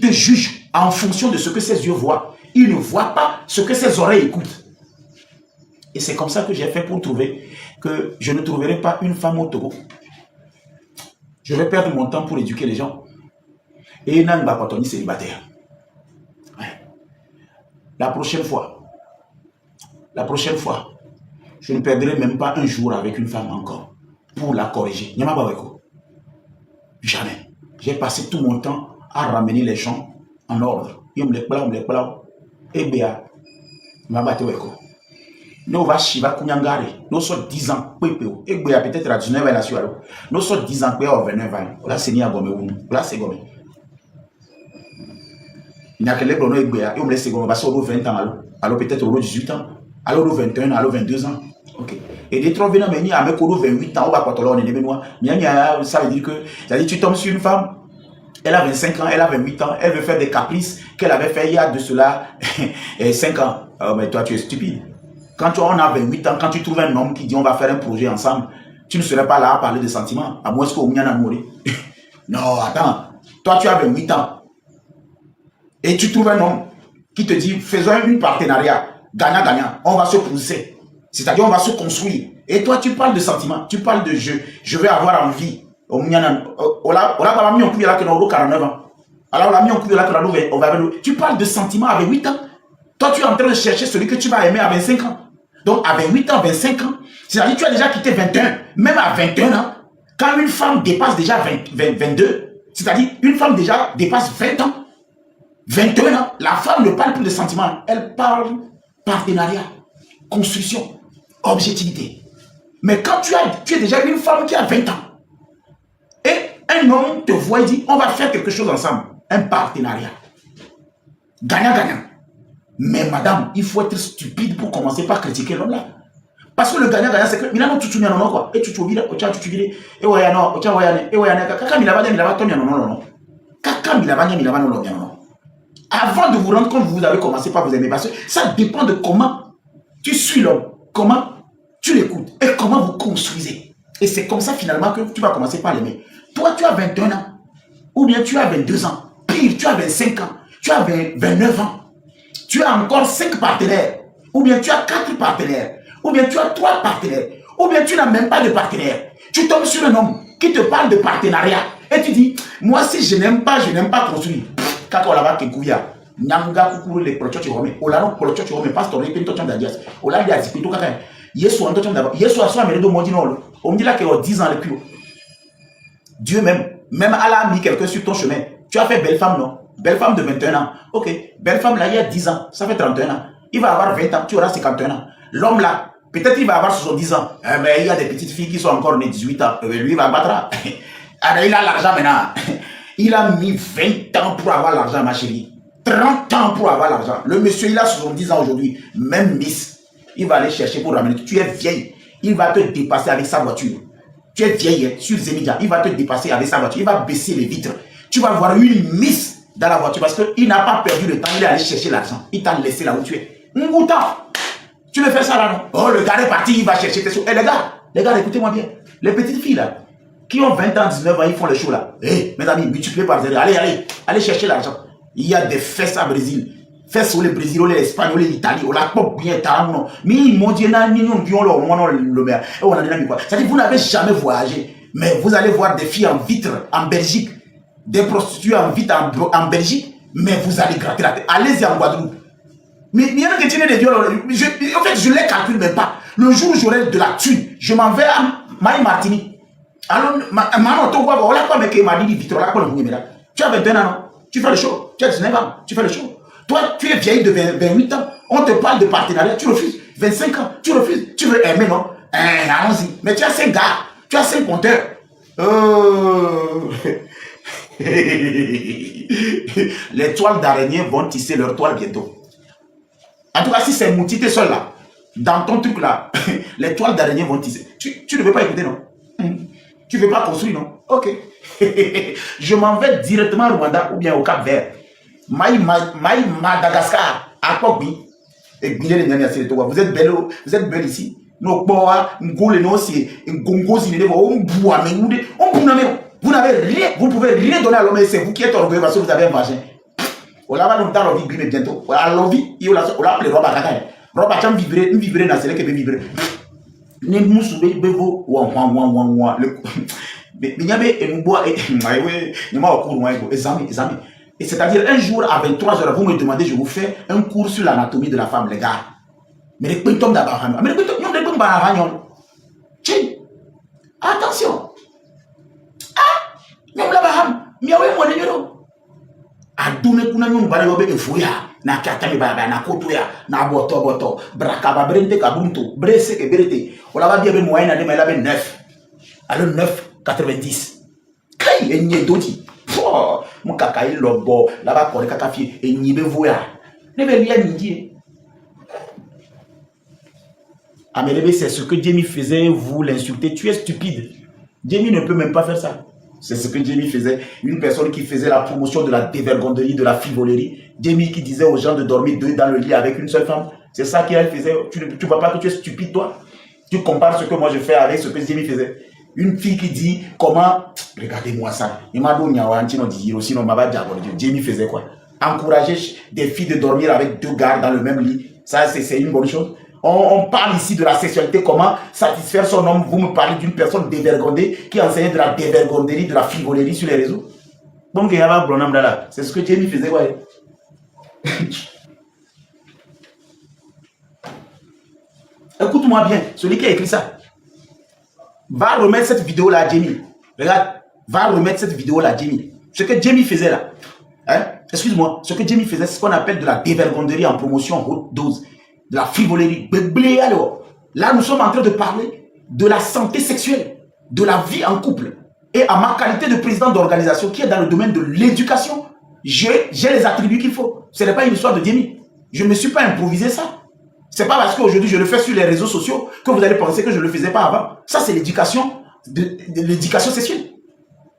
te juge en fonction de ce que ses yeux voient. Il ne voit pas ce que ses oreilles écoutent. Et c'est comme ça que j'ai fait pour trouver que je ne trouverai pas une femme au Togo. Je vais perdre mon temps pour éduquer les gens. Et Nan Bakotoni célibataire. Ouais. La prochaine fois, je ne perdrai même pas un jour avec une femme encore pour la corriger. Jamais. J'ai passé tout mon temps à ramener les gens en ordre. Et bien, nous va Shiva Kunyangari, nous sommes 10 ans, et bien peut-être à 19 ans, nous sommes 10 ans, 29 ans. Là, c'est ni à Gomé, là, c'est Gomé. Il n'y a que les grenouilles, et on me laisse Gomé, parce qu'on a 20 ans, alors peut-être au 18 ans, alors 21 ans, alors 22 ans. Ok. Et des trois venants, mais il y a 28 ans, on va pas te l'ordre, ça veut dire que tu tombes sur une femme, elle a 25 ans, elle a 28 ans, elle veut faire des caprices qu'elle avait fait il y a de cela 5 ans. Oh, mais toi, tu es stupide. Quand on a 28 ans, quand tu trouves un homme qui dit on va faire un projet ensemble, tu ne serais pas là à parler de sentiments, à moins qu'on m'y en a mouru. Non, attends. Toi, tu as 28 ans. Et tu trouves un homme qui te dit faisons un partenariat, gagnant-gagnant, on va se pousser. C'est-à-dire on va se construire. Et toi, tu parles de sentiments, tu parles de je vais avoir envie. Tu parles de sentiments avec 8 ans. Toi, tu es en train de chercher celui que tu vas aimer à 25 ans. Donc, à 28 ans, 25 ans, c'est-à-dire que tu as déjà quitté 21. Même à 21 ans, quand une femme dépasse déjà 22, c'est-à-dire une femme déjà dépasse 20 ans, 21 ans, la femme ne parle plus de sentiments. Elle parle partenariat, construction, objectivité. Mais quand tu es déjà une femme qui a 20 ans, et un homme te voit et dit, on va faire quelque chose ensemble, un partenariat, gagnant-gagnant. Mais madame, il faut être stupide pour commencer par critiquer l'homme là. Parce que le gagnant-gagnant, c'est que Milano Tutu Mianono quoi. Et Tutu Vile, Ocha Tutu Vile, et Wayano, Ocha Wayane, et Wayane, Kaka Milabanya Milavato Mianono. Kaka Milabanya Milavano Mianono. Avant de vous rendre compte, vous avez commencé par vous aimer. Parce que ça dépend de comment tu suis l'homme, comment tu l'écoutes et comment vous construisez. Et c'est comme ça finalement que tu vas commencer par l'aimer. Toi, tu as 21 ans, ou bien tu as 22 ans, pire, tu as 25 ans, tu as 29 ans. Tu as encore 5 partenaires, ou bien tu as 4 partenaires, ou bien tu as 3 partenaires, ou bien tu n'as même pas de partenaire. Tu tombes sur un homme qui te parle de partenariat et tu dis, moi si je n'aime pas construire. Quand on l'a vu, Kouya, Nyanga Kukuru, les proches, tu remets, Olano, proches, tu remets, pasteur, les pintos, d'Adias, Ola, il y a 10 pintos, Yesu, en tochant d'abord, Yesu, à soi, mais le Modinol, on me dit là qu'il y a 10 ans le plus. Dieu même Allah a mis quelqu'un sur ton chemin. Tu as fait belle femme, non? Belle femme de 21 ans. Ok, belle femme là, il y a 10 ans, ça fait 31 ans. Il va avoir 20 ans, tu auras 51 ans. L'homme là, peut-être il va avoir 70 ans. Mais il y a des petites filles qui sont encore nées 18 ans. Lui, il va battre. Alors, il a l'argent maintenant. Il a mis 20 ans pour avoir l'argent, ma chérie. 30 ans pour avoir l'argent. Le monsieur, il a 70 ans aujourd'hui. Même Miss, il va aller chercher pour ramener. Tu es vieille. Il va te dépasser avec sa voiture. Tu es vieille sur Zemidia. Il va te dépasser avec sa voiture. Il va baisser les vitres. Tu vas voir une Miss dans la voiture parce qu'il n'a pas perdu le temps. Il est allé chercher l'argent. Il t'a laissé là où tu es. Ngouta, tu le fais ça là, non? Oh, le gars est parti, il va chercher tes sous. Eh, les gars, écoutez-moi bien. Les petites filles là, qui ont 20 ans, 19 ans, ils font les shows là. Eh, mes amis, multipliez par 0. Allez chercher l'argent. Il y a des fesses à Brésil. Fesses au Brésil, au l'Espagne, au l'Italie, au la pop bien taramno. Mais ils m'ont dit, c'est-à-dire, vous n'avez jamais voyagé. Mais vous allez voir des filles en vitre en Belgique. Des prostituées en vitre en Belgique. Mais vous allez gratter la tête. Allez-y en Guadeloupe. Mais il y en a qui tiennent des viols. En fait, je ne les calcule même pas. Le jour où j'aurai de la thune, je m'en vais à Maï Martini. Alors, maman, tu as 21 ans, non? Tu fais le show. Tu as 19 ans, tu fais le show. Toi, tu es vieille de 28 ans. On te parle de partenariat, tu refuses. 25 ans, tu refuses. Tu veux aimer, non? Allons-y. Mais tu as 5 gars, tu as 5 compteurs. Les toiles d'araignée vont tisser leur toile bientôt. En tout cas, si c'est Mouti, t'es seul là, dans ton truc là, les toiles d'araignée vont tisser. Tu ne veux pas écouter, non? Tu ne veux pas construire, non? Ok. Je m'en vais directement au Rwanda ou bien au Cap Vert. Madagascar, à Pogbi. Et vous êtes belle ici. Nos bois, vous n'avez rien, vous ne pouvez rien donner à l'homme et c'est vous qui êtes orgueilleux parce que vous avez un vagin. On l'a pas dans l'envie, mais bientôt. On a l'envie, on l'a appelé Roba Kaka. Roba Cham vibrer dans celle qui veut vibrer. Ne moussou bevo, ouan. Mais il y avait un bois et et c'est-à-dire un jour à 23h, vous me demandez, je vous fais un cours sur l'anatomie de la femme, les gars. Mais les pintons d'Abraham, mais les pintons d'Abraham, attention. Ah, même l'Abraham, miawe mon numéro. A donné kuna nyum bale yobe efuya na katami baba na kotoya na boto brakaba brente kabunto brese ke berete on va bien moyen na de mais la 9 alors 9,90 kai enye doti mon kaka il lobo là bas pour kaka fi enye be voya ne be lia nidi Amelebe, c'est ce que Jamie faisait, vous l'insultez, tu es stupide. Jamie ne peut même pas faire ça. C'est ce que Jamie faisait. Une personne qui faisait la promotion de la dévergonderie, de la frivolerie. Jamie qui disait aux gens de dormir deux dans le lit avec une seule femme. C'est ça qu'elle faisait. Tu ne vois pas que tu es stupide, toi? Tu compares ce que moi je fais avec ce que Jamie faisait. Une fille qui dit comment... Regardez-moi ça. Jamie faisait quoi? Encourager des filles de dormir avec deux gars dans le même lit. Ça, c'est une bonne chose. On parle ici de la sexualité, comment satisfaire son homme. Vous me parlez d'une personne dévergondée qui enseignait de la dévergonderie, de la frivolerie sur les réseaux. Donc, c'est ce que Jamie faisait, ouais. Écoute-moi bien, celui qui a écrit ça. Va remettre cette vidéo-là à Jamie. Regarde, va remettre cette vidéo-là à Jamie. Ce que Jamie faisait là, hein? Excuse-moi, ce que Jamie faisait, c'est ce qu'on appelle de la dévergonderie en promotion haute dose. De la frivolerie. Là, nous sommes en train de parler de la santé sexuelle, de la vie en couple. Et à ma qualité de président d'organisation qui est dans le domaine de l'éducation, j'ai les attributs qu'il faut. Ce n'est pas une histoire de Jamie. Je ne me suis pas improvisé ça. Ce n'est pas parce qu'aujourd'hui je le fais sur les réseaux sociaux que vous allez penser que je ne le faisais pas avant. Ça, c'est l'éducation, de l'éducation sexuelle.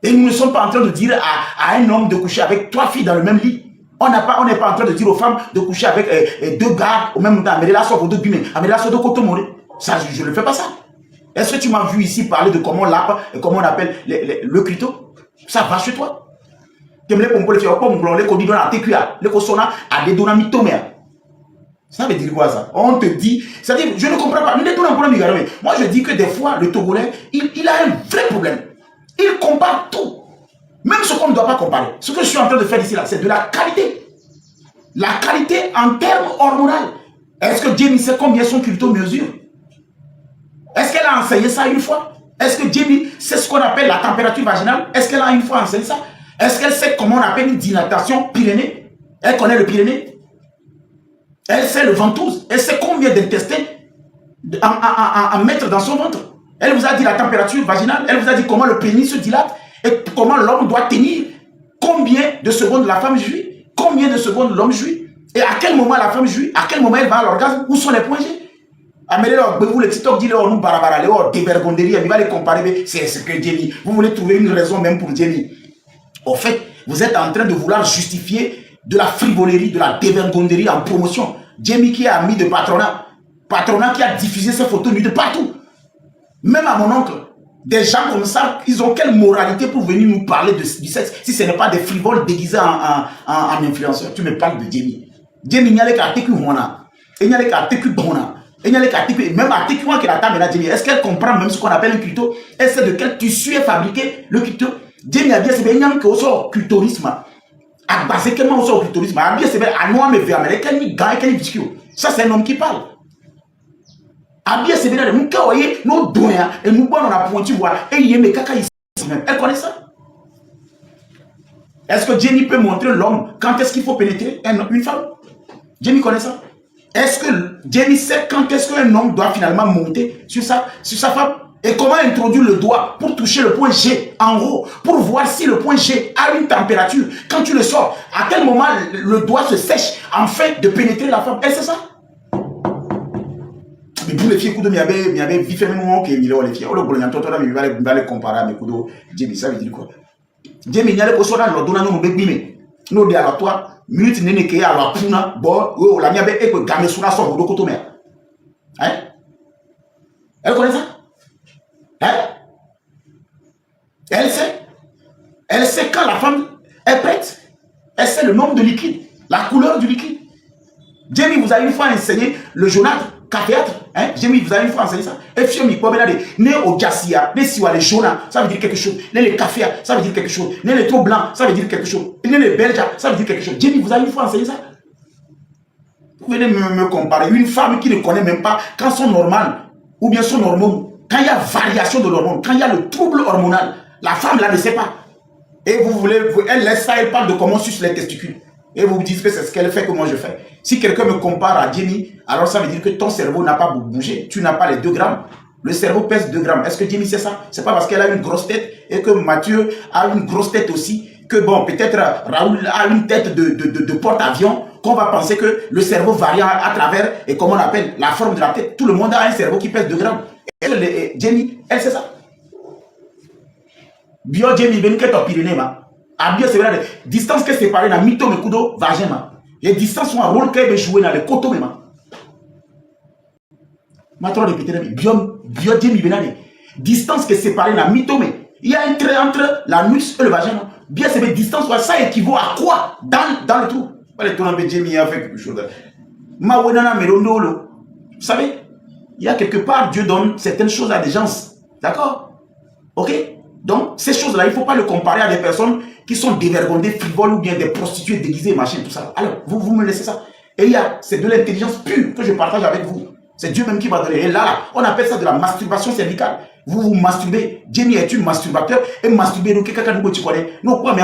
Et nous ne sommes pas en train de dire à un homme de coucher avec 3 filles dans le même lit. On n'est pas en train de dire aux femmes de coucher avec 2 gars au même temps. Mais là, soit deux bimés. Mais là, soit deux cotomorés. Ça, je ne fais pas ça. Est-ce que tu m'as vu ici parler de comment on l'appelle et comment on appelle le clito? Ça va chez toi. Ça veut dire quoi ça? On te dit, c'est-à-dire, je ne comprends pas. Moi, je dis que des fois, le Togolais, il a un vrai problème. Il compare tout. Même ce qu'on ne doit pas comparer. Ce que je suis en train de faire ici, là, c'est de la qualité. La qualité en termes hormonaux. Est-ce que Jamie sait combien son clito mesure? Est-ce qu'elle a enseigné ça une fois? Est-ce que Jamie sait ce qu'on appelle la température vaginale? Est-ce qu'elle a une fois enseigné ça? Est-ce qu'elle sait comment on appelle une dilatation pyrénée? Elle connaît le Pyrénées? Elle sait le ventouse? Elle sait combien d'intestins à mettre dans son ventre? Elle vous a dit la température vaginale? Elle vous a dit comment le pénis se dilate? Et comment l'homme doit tenir? Combien de secondes la femme jouit? Combien de secondes l'homme jouit? Et à quel moment la femme jouit? À quel moment elle va à l'orgasme? Où sont les points G? Vous le TikTok dit nous barabara, dévergonderie, il va les comparer. C'est ce que Jamie. Vous voulez trouver une raison même pour Jamie. En fait, vous êtes en train de vouloir justifier de la frivolerie, de la dévergonderie en promotion. Jamie qui est ami de Patronat. Patronat qui a diffusé ses photos nues de partout. Même à mon oncle. Des gens comme ça, ils ont quelle moralité pour venir nous parler du sexe si ce n'est pas des frivoles déguisés en influenceurs? Tu me parles de Jamie. Jamie, il n'y a qu'à TQ Mona. Il n'y a qu'à TQ Bona. Il n'y a qu'à TQ. Même à TQ qui attend maintenant Jamie. Est-ce qu'elle comprend même ce qu'on appelle le clito? Elle sait de quel tissu est fabriqué le clito? Jamie a bien, c'est bien qu'il y a un clitorisme. À baser quellement au clitorisme. A bien, c'est bien à noir mais vers mais quel gars, quel biscuit. Ça, c'est un homme qui parle. Abia c'est bien nous voyez nos doigts et nous on a pointu voir et il y a mes caca ici même. Elle connaît ça? Est-ce que Jamie peut montrer l'homme quand est-ce qu'il faut pénétrer une femme? Jamie connaît ça? Est-ce que Jamie sait quand est-ce qu'un homme doit finalement monter sur sa femme? Et comment introduire le doigt pour toucher le point G en haut, pour voir si le point G a une température? Quand tu le sors, à quel moment le doigt se sèche afin de pénétrer la femme? Est-ce ça? Mais pour les filles, il y avait vite même moment que les filles, il va les comparer à mes coups de Jamie, ça veut dire quoi? Jamie, il y a les choses là, nous donnons nos bébés, nous de à toi, minute n'est que à la puna, bon, la mienne est que gamme sur la somme de côté. Hein? Elle connaît ça? Hein? Elle sait quand la femme est prête. Elle sait le nombre de liquide. La couleur du liquide. Jamie vous a une fois enseigné le jaunâtre, caféâtre. Hein? Jamie vous a une fois enseigné ça. Et Fiomi, né au Jassia, né siwa les jaunâtres, ça veut dire quelque chose. Né les cafés, ça veut dire quelque chose. Né les trop blancs, ça veut dire quelque chose. Né les belges, ça veut dire quelque chose. Jamie vous a une fois enseigné ça. Vous venez me comparer une femme qui ne connaît même pas quand son normal ou bien son hormone, quand il y a variation de l'hormone, quand il y a le trouble hormonal, la femme là ne sait pas. Et elle laisse ça, elle parle de comment suce les testicules. Et vous vous dites que c'est ce qu'elle fait que moi je fais. Si quelqu'un me compare à Jamie, alors ça veut dire que ton cerveau n'a pas bougé. Tu n'as pas les 2 grammes. Le cerveau pèse 2 grammes. Est-ce que Jamie sait ça? C'est pas parce qu'elle a une grosse tête et que Mathieu a une grosse tête aussi, que bon, peut-être Raoul a une tête de porte-avions, qu'on va penser que le cerveau varie à travers, et comment on appelle, la forme de la tête. Tout le monde a un cerveau qui pèse 2 grammes. Et Jamie, elle sait ça. Bio Jamie, ben que ton Pyrénées, ma. À bien, c'est vrai, distance que séparée dans mytho me kudo vagin, ma. Les distances sont un rôle qu'elle veut jouer dans le coteau, ma. Ma trop répété, bio Jamie, ben distance que séparée dans mytho, mais il y a un trait entre la nuque et le vagin, non? Bien, c'est une distance, ça équivaut à quoi dans le trou? Les tournants de Jamie a fait quelque chose. Ma wenana merondolo. Vous savez, il y a quelque part, Dieu donne certaines choses à des gens. D'accord? Ok? Donc, ces choses-là, il ne faut pas le comparer à des personnes qui sont dévergondées, frivoles ou bien des prostituées déguisées, machin, tout ça. Alors, vous me laissez ça. Et c'est de l'intelligence pure que je partage avec vous. C'est Dieu même qui va donner. Et là, on appelle ça de la masturbation cervicale. Vous vous masturbez. Jamie est un masturbateur. Et masturber, donc, quelqu'un de tu connais. Non, quoi, mais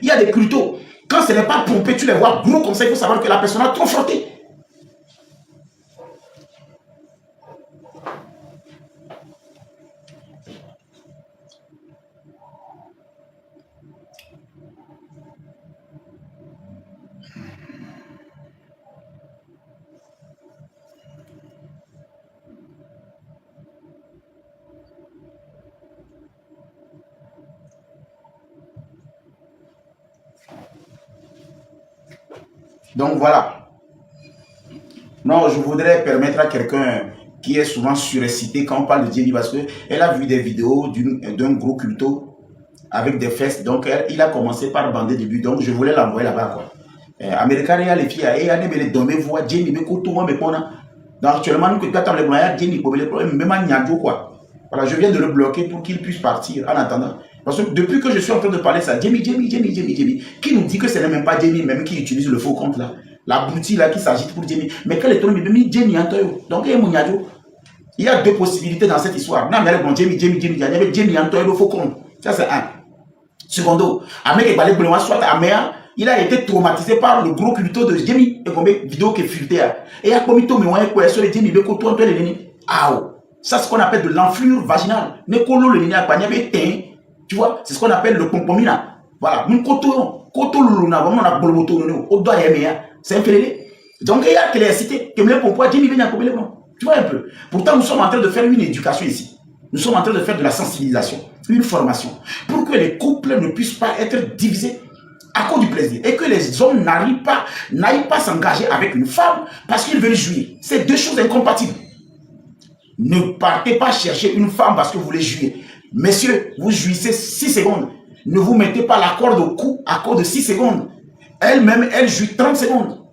il y a des cultos. Quand ce n'est pas pompé, tu les vois gros comme ça, il faut savoir que la personne a trop frotté. Donc voilà. Non, je voudrais permettre à quelqu'un qui est souvent surexcité quand on parle de Jamie parce qu'elle a vu des vidéos d'un gros culto avec des fesses. Donc il a commencé par bander début. Donc je voulais l'envoyer là-bas, quoi. Américain, il y a les filles, il y a des domaines, voix, Jamie, mais quand tout le monde me connaît. Donc actuellement, nous, quand on les moyens, Jamie, même à Niadio, quoi. Voilà, je viens de le bloquer pour qu'il puisse partir en attendant. Parce que depuis que je suis en train de parler ça, Jamie, qui nous dit que ce n'est même pas Jamie même qui utilise le faux compte là. L'abruti là qui s'agite pour Jamie. Mais quel est ton nom? Jamie Antoyo. Donc il y a 2 possibilités dans cette histoire. Non, mais bon, Jamie, il y avait Jamie Antoyo le faux compte. Ça c'est un. Secondo, il a été traumatisé par le gros culto de Jamie. Et combien de vidéos qui est fuité. Et il y a combien de temps sur les Jamie, ça c'est ce qu'on appelle de l'enflure vaginale. Tu vois, c'est ce qu'on appelle le pompomina. Voilà, c'est un félé. Donc il y a que les cités, que les pompois, Jamie vient à tu vois un peu. Pourtant, nous sommes en train de faire une éducation ici. Nous sommes en train de faire de la sensibilisation, une formation, pour que les couples ne puissent pas être divisés à cause du plaisir et que les hommes n'aillent pas s'engager avec une femme parce qu'ils veulent jouir. C'est 2 choses incompatibles. Ne partez pas chercher une femme parce que vous voulez jouir. Messieurs, vous jouissez 6 secondes. Ne vous mettez pas la corde au cou à cause de 6 secondes. Elle-même, elle jouit 30 secondes.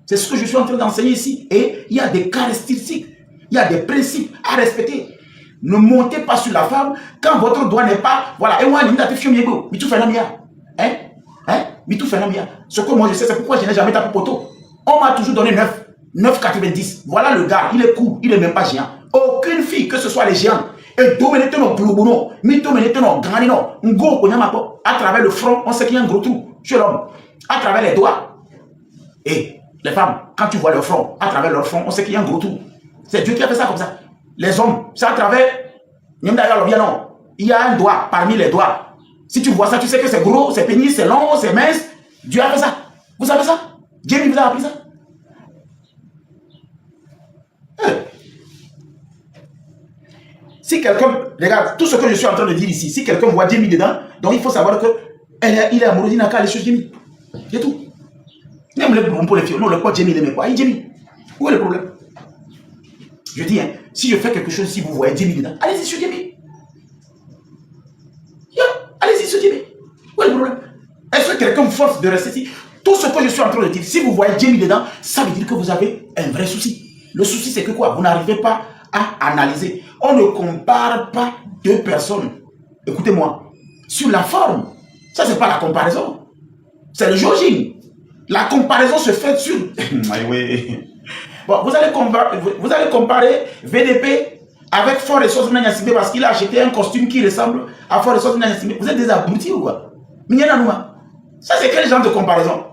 C'est ce que je suis en train d'enseigner ici. Et il y a des caractéristiques, il y a des principes à respecter. Ne montez pas sur la femme quand votre doigt n'est pas... Voilà. Et moi, ce que moi je sais, c'est pourquoi je n'ai jamais tapé poteau. On m'a toujours donné 9,90. Voilà le gars, il est cool, il n'est même pas géant. Aucune fille, que ce soit les géants, et dominez nos globono, mitomenez nos granino, à travers le front, on sait qu'il y a un gros trou chez l'homme. À travers les doigts. Et les femmes, quand tu vois leur front, à travers leur front, on sait qu'il y a un gros trou. C'est Dieu qui a fait ça comme ça. Les hommes, c'est à travers. Il y a un doigt parmi les doigts. Si tu vois ça, tu sais que c'est gros, c'est pénis, c'est long, c'est mince. Dieu a fait ça. Vous savez ça? Dieu vous a appris ça. Si quelqu'un, regarde, tout ce que je suis en train de dire ici, si quelqu'un voit Jamie dedans, donc il faut savoir que il est amoureux d'Inaka, les choses Jamie. C'est tout. Même le bon pour les filles, non, le quoi Jamie, il aime quoi? Il Jamie. Où est le problème? Je dis, hein, si je fais quelque chose, si vous voyez Jamie dedans, allez-y sur Jamie. Allez-y sur Jamie. Où est le problème? Est-ce que quelqu'un force de rester ici. Tout ce que je suis en train de dire, si vous voyez Jamie dedans, ça veut dire que vous avez un vrai souci. Le souci, c'est que quoi? Vous n'arrivez pas à analyser. On ne compare pas deux personnes. Écoutez-moi. Sur la forme. Ça, c'est pas la comparaison. C'est le judging. La comparaison se fait sur... Bon, vous allez comparer VDP avec Fort Ressources Nanyassimé parce qu'il a acheté un costume qui ressemble à Fort Ressources Nanyassimé. Vous êtes des abrutis ou quoi? Ça, c'est quel genre de comparaison?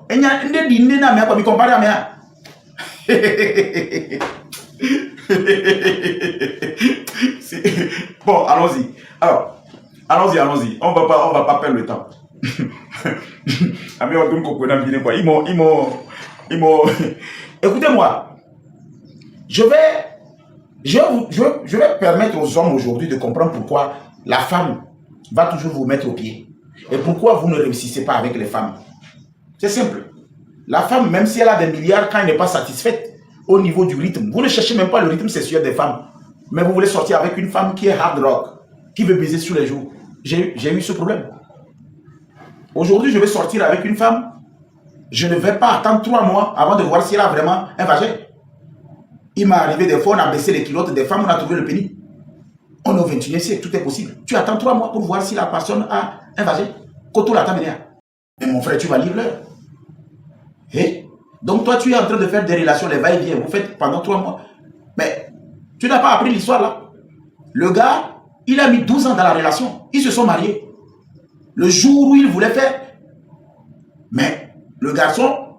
Bon, allons-y. Alors, allons-y. On va pas perdre le temps. Écoutez-moi. Je vais permettre aux hommes aujourd'hui de comprendre pourquoi la femme va toujours vous mettre au pied. Et pourquoi vous ne réussissez pas avec les femmes. C'est simple. La femme, même si elle a des milliards, quand elle n'est pas satisfaite au niveau du rythme, vous ne cherchez même pas le rythme sexuel des femmes. Mais vous voulez sortir avec une femme qui est hard rock, qui veut baiser sur les jours. J'ai eu ce problème. Aujourd'hui, je vais sortir avec une femme. Je ne vais pas attendre 3 mois avant de voir si elle a vraiment un vagin. Il m'est arrivé des fois, on a baissé les culottes des femmes, on a trouvé le pénis. On est au 21e siècle, tout est possible. Tu attends 3 mois pour voir si la personne a un vagin. Koto la tamenia. Mais mon frère, tu vas lire l'heure. Et donc toi, tu es en train de faire des relations, les va-et-vient. Vous faites pendant 3 mois. Mais tu n'as pas appris l'histoire là. Le gars, il a mis 12 ans dans la relation. Ils se sont mariés. Le jour où il voulait faire. Mais le garçon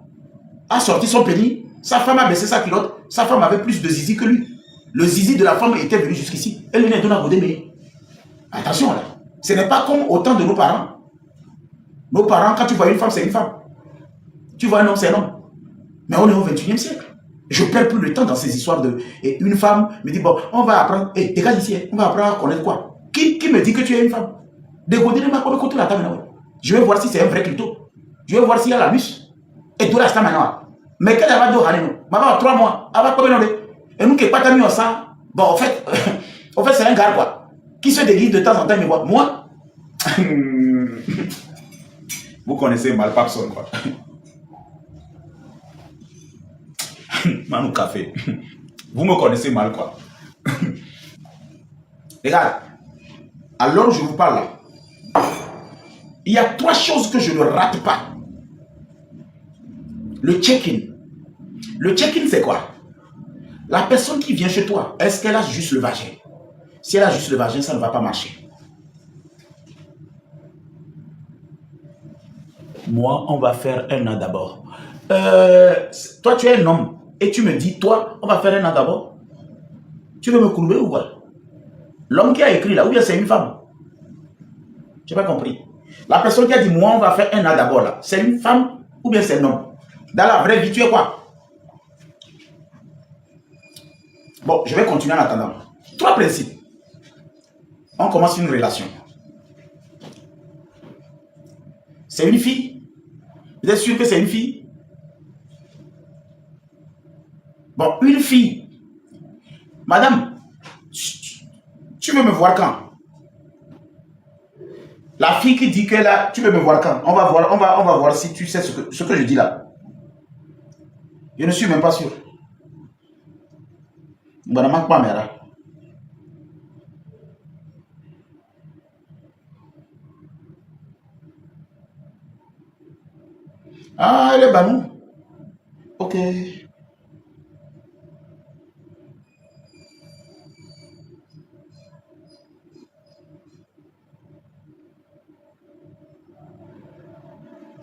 a sorti son pénis. Sa femme a baissé sa culotte. Sa femme avait plus de zizi que lui. Le zizi de la femme était venu jusqu'ici. Elle venait de la mais attention là. Ce n'est pas comme au temps de nos parents. Nos parents, quand tu vois une femme, c'est une femme. Tu vois un homme, c'est un homme. Mais on est au 21e siècle. Je ne perds plus le temps dans ces histoires de... Et une femme me dit, bon, on va apprendre... Hé, dégage ici, on va apprendre à connaître quoi? Qui me dit que tu es une femme? Je vais voir si c'est un vrai clito. Je vais voir s'il y a la mus. Et tout reste maintenant. Mais quand elle va dire, maman, 3 mois, elle va combien de... Et nous qui pas mis ça, bon, en fait c'est un gars, quoi, qui se déguise de temps en temps, mais quoi, moi, vous connaissez mal Papson, quoi. Manou Café. Vous me connaissez mal, quoi. Regarde, alors je vous parle là. Il y a 3 choses que je ne rate pas. Le check-in. Le check-in, c'est quoi? La personne qui vient chez toi, est-ce qu'elle a juste le vagin? Si elle a juste le vagin, ça ne va pas marcher. Moi, on va faire un an d'abord. Toi, tu es un homme et tu me dis, toi, on va faire un an d'abord. Tu veux me courber ou quoi? L'homme qui a écrit là, ou bien c'est une femme? Je n'ai pas compris. La personne qui a dit, moi, on va faire un an d'abord là, c'est une femme ou bien c'est un homme? Dans la vraie vie, tu es quoi? Bon, je vais continuer en attendant. 3 principes. On commence une relation. C'est une fille? Vous êtes sûr que c'est une fille? Bon, une fille. Madame, tu veux me voir quand? La fille qui dit que là, tu veux me voir quand? On va voir si tu sais ce que je dis là. Je ne suis même pas sûr. Ah, elle est banou. Ok.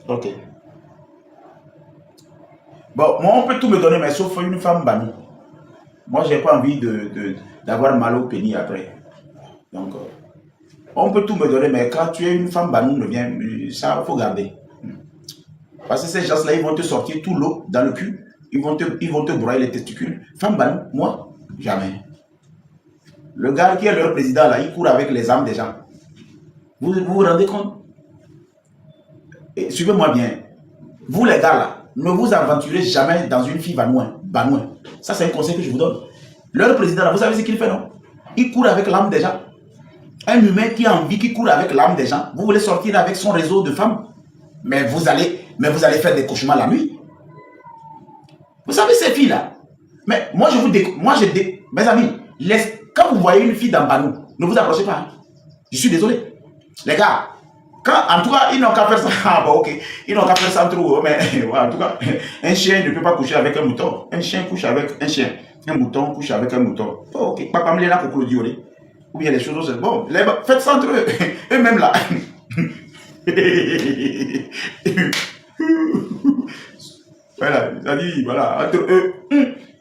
Ok. Bon, moi, on peut tout me donner, mais sauf une femme banou. Moi, j'ai pas envie d'avoir mal au pénis après. Donc, on peut tout me donner, mais quand tu es une femme banou, ça, il faut garder. Parce que ces gens-là, ils vont te sortir tout l'eau dans le cul. Ils vont te broyer les testicules. Femme banou, moi, jamais. Le gars qui est leur président, là, il court avec les âmes des gens. Vous vous rendez compte? Suivez-moi bien. Vous, les gars, là, ne vous aventurez jamais dans une fille banouin. Ça, c'est un conseil que je vous donne. Leur président, là, vous savez ce qu'il fait, non? Il court avec l'âme des gens. Un humain qui a envie, qui court avec l'âme des gens. Vous voulez sortir avec son réseau de femmes? Mais vous allez mais vous allez faire des cauchemars la nuit. Vous savez ces filles-là. Mais moi, mes amis, quand vous voyez une fille dans Banou, ne vous approchez pas. Hein. Je suis désolé. Les gars, en tout cas, ils n'ont qu'à faire ça. Ah bon, ok. Ils n'ont qu'à faire ça trop. Mais en tout cas, un chien ne peut pas coucher avec un mouton. Un chien couche avec un chien. Un mouton couche avec un mouton. Oh, ok. Papa me l'a dit. Ou bien les choses. Bon, faites ça entre eux. Eux-mêmes là. Voilà, c'est-à-dire, voilà, entre eux.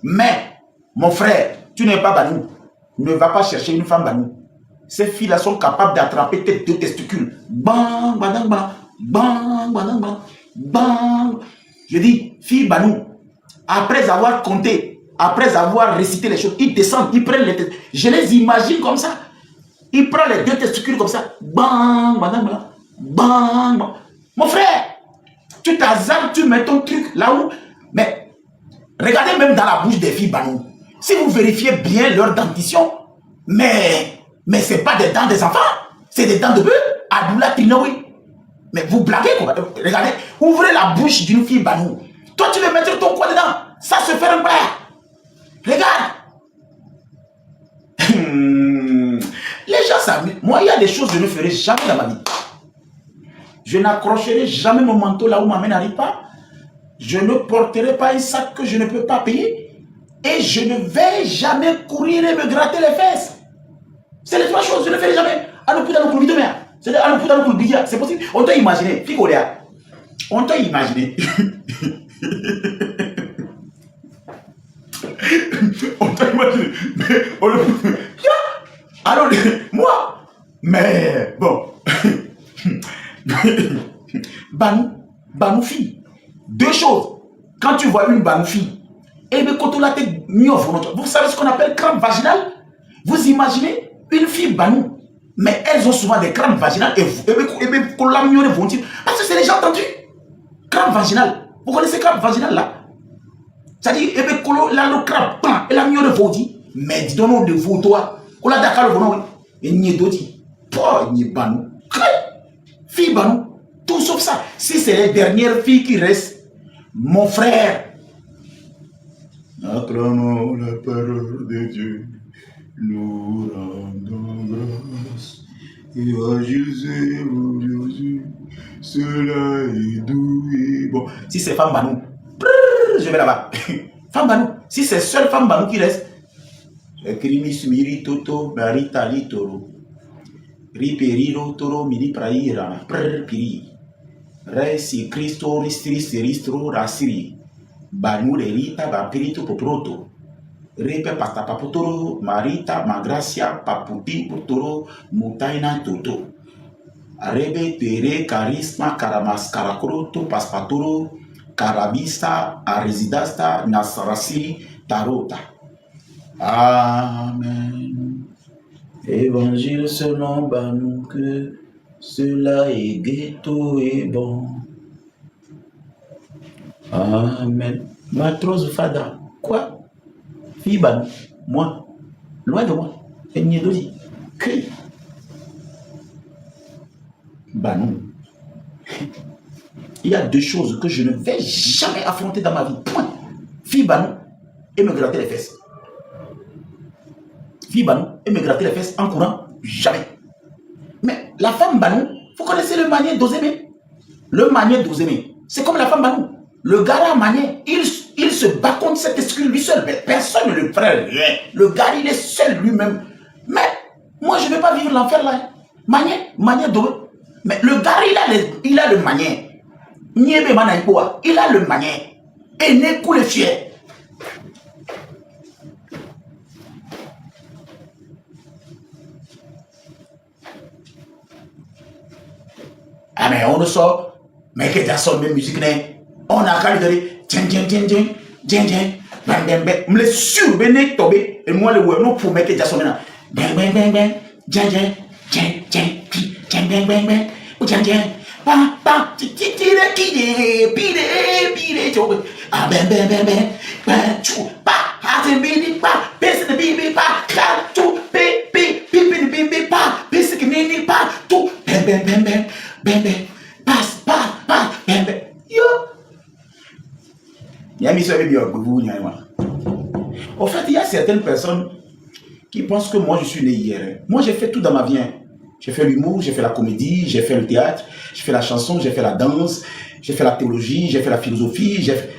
Mais, mon frère, tu n'es pas Banou. Ne va pas chercher une femme Banou. Ces filles-là sont capables d'attraper tes deux testicules. Bang, bang, bang, bang, bang, bang, bang. Je dis, fille Banou, après avoir compté, après avoir récité les choses, ils descendent, ils prennent les testicules. Je les imagine comme ça. Ils prennent les deux testicules comme ça. Bang, bang, bang, bang, bang. Mon frère, tu t'azardes, tu mets ton truc là où. Mais regardez même dans la bouche des filles Banou. Si vous vérifiez bien leur dentition, mais ce n'est pas des dents des enfants, c'est des dents de bœuf. Adoula Tinoui. Mais vous blaguez quoi. Regardez, ouvrez la bouche d'une fille Banou. Toi, tu veux mettre ton quoi dedans? Ça se fait un plat. Regarde. Les gens s'amusent. Moi, il y a des choses que je ne ferai jamais dans ma vie. Je n'accrocherai jamais mon manteau là où ma main n'arrive pas. Je ne porterai pas un sac que je ne peux pas payer. Et je ne vais jamais courir et me gratter les fesses. C'est les trois choses, je ne ferai jamais. C'est possible. On t'a imaginé, Figoléa. On t'a imaginé. On t'a imaginé. Mais on le. Alors, moi. Mais bon. Banoufi. Deux choses. Quand tu vois une banoufi, et bien quand on l'a tête mis au fond, vous savez ce qu'on appelle crampe vaginale? Vous imaginez une fille banou, mais elles ont souvent des crampes vaginales et qu'on l'a mis au fond. Parce que c'est déjà entendu. Crampe vaginale. Vous connaissez crampe vaginale là? C'est-à-dire, et bien qu'on l'a le crampe, et l'a mis au fond. Mais dis donc de vous, toi, qu'on l'a d'accord le fond, et n'y est d'autres. Oh, n'y est banou. Fille banou. Tout sauf ça. Si c'est les dernières filles qui restent, mon frère. Acclamons la parole de Dieu. Nous rendons grâce. Et à Jésus, cela est doux et bon. Si c'est femme banou, je vais là-bas. Femme banou. Si c'est seule femme banou qui reste, Krimis miri toto marita litoro. Riperiro toro miri praira. Piri. Resi Cristo ristro rasiri. Banou lerita bapirito poproto. Repe pasta papotoro, marita magracia paputi potoro, mutaina toto. Arebe tere carisma caramas caracroto paspatoro, carabista aresidasta nasarasi tarota. Amen. Évangile selon Banou que cela est ghetto et bon. Amen. Matros Fada. Quoi? Fille Banou. Moi. Loin de moi. Et n'y est d'osi. Cri. Banou. Il y a deux choses que je ne vais jamais affronter dans ma vie. Point. Fille Banou et me gratter les fesses. Fille Banou et me gratter les fesses en courant. Jamais. Mais la femme Banou, vous connaissez le manier d'Ozémé? Le manier d'Ozémé, c'est comme la femme Banou. Le gars là, manier, il se bat contre cet esprit lui seul. Mais personne ne le prend rien. Le gars, il est seul lui-même. Mais moi, je ne vais pas vivre l'enfer là. Manier d'Ozémé. Mais le gars, il a le manier. Il a le manier. Et n'est coule fier. Ah mais on sort, mais que Jackson même musique on a qu'à lui donner tiens bang bang bang, me le sûr ben tombé et moi le ouais non pour mettre Jackson maintenant bang bang bang bang tiens bang bang bang ou tiens pa pide ah bang bang bang bang chou pa hatin bidi pa pese de bibi pa tout pipi pa pese que nini pa tout bang bang bang bang bang bang, passe, bang bang. Yo, Au fait, il y a certaines personnes qui pensent que moi, je suis né hier. Moi, j'ai fait tout dans ma vie. Hein. J'ai fait l'humour, j'ai fait la comédie, j'ai fait le théâtre, j'ai fait la chanson, j'ai fait la danse, j'ai fait la théologie, j'ai fait la philosophie, j'ai fait...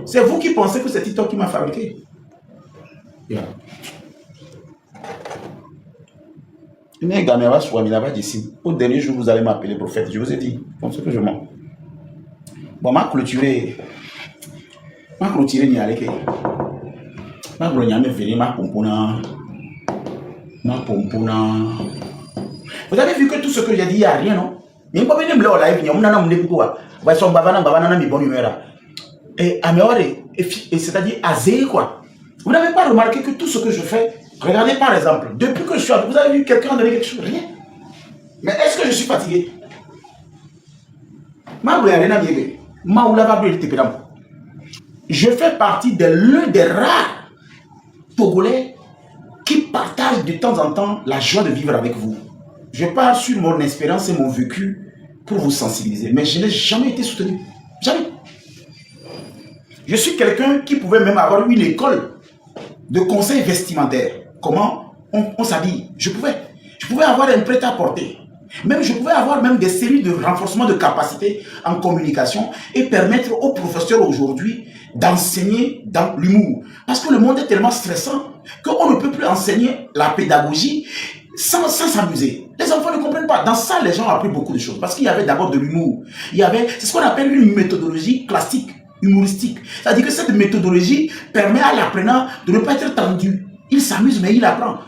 C'est vous qui pensez que c'est TikTok qui m'a fabriqué. Yeah. Au dernier jour, vous allez m'appeler prophète. Je vous ai dit, comme ce que je mens. Bon, ma clôturé n'y allait que. Ma clôturé venir, ma pompona. Vous avez vu que tout ce que j'ai dit, il n'y a rien, non? Mais il n'y a pas de live, il y a un live. Et c'est-à-dire azé, quoi. Vous n'avez pas remarqué que tout ce que je fais, regardez par exemple, depuis que je suis à... Vous avez vu quelqu'un donner quelque chose? Rien. Mais est-ce que je suis fatigué? Je fais partie de l'un des rares Togolais qui partagent de temps en temps la joie de vivre avec vous. Je parle sur mon expérience et mon vécu pour vous sensibiliser. Mais je n'ai jamais été soutenu. Jamais. Je suis quelqu'un qui pouvait même avoir une école de conseil vestimentaire. Comment on s'habille. Je pouvais avoir un prêt-à-porter. Même je pouvais avoir même des séries de renforcement de capacité en communication et permettre aux professeurs aujourd'hui d'enseigner dans l'humour. Parce que le monde est tellement stressant qu'on ne peut plus enseigner la pédagogie sans s'amuser. Les enfants ne comprennent pas. Dans ça, les gens ont appris beaucoup de choses. Parce qu'il y avait d'abord de l'humour. C'est ce qu'on appelle une méthodologie classique, humoristique. C'est-à-dire que cette méthodologie permet à l'apprenant de ne pas être tendu. Il s'amuse, mais il apprend.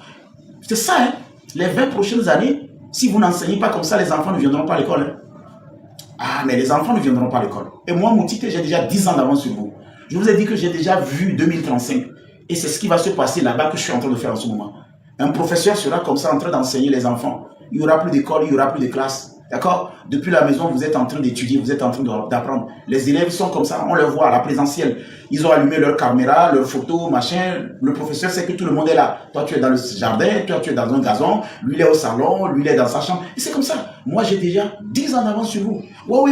C'est ça, hein. Les 20 prochaines années, si vous n'enseignez pas comme ça, les enfants ne viendront pas à l'école. Hein. Ah, mais les enfants ne viendront pas à l'école. Et moi, Moutite, j'ai déjà 10 ans d'avance sur vous. Je vous ai dit que j'ai déjà vu 2035. Et c'est ce qui va se passer là-bas que je suis en train de faire en ce moment. Un professeur sera comme ça en train d'enseigner les enfants. Il n'y aura plus d'école, il n'y aura plus de classe. D'accord? Depuis la maison, vous êtes en train d'étudier, vous êtes en train d'apprendre. Les élèves sont comme ça, on les voit à la présentielle. Ils ont allumé leur caméra, leur photo, machin. Le professeur sait que tout le monde est là. Toi, tu es dans le jardin, toi, tu es dans un gazon. Lui, il est au salon, lui, il est dans sa chambre. Et c'est comme ça. Moi, j'ai déjà 10 ans d'avance sur vous. Au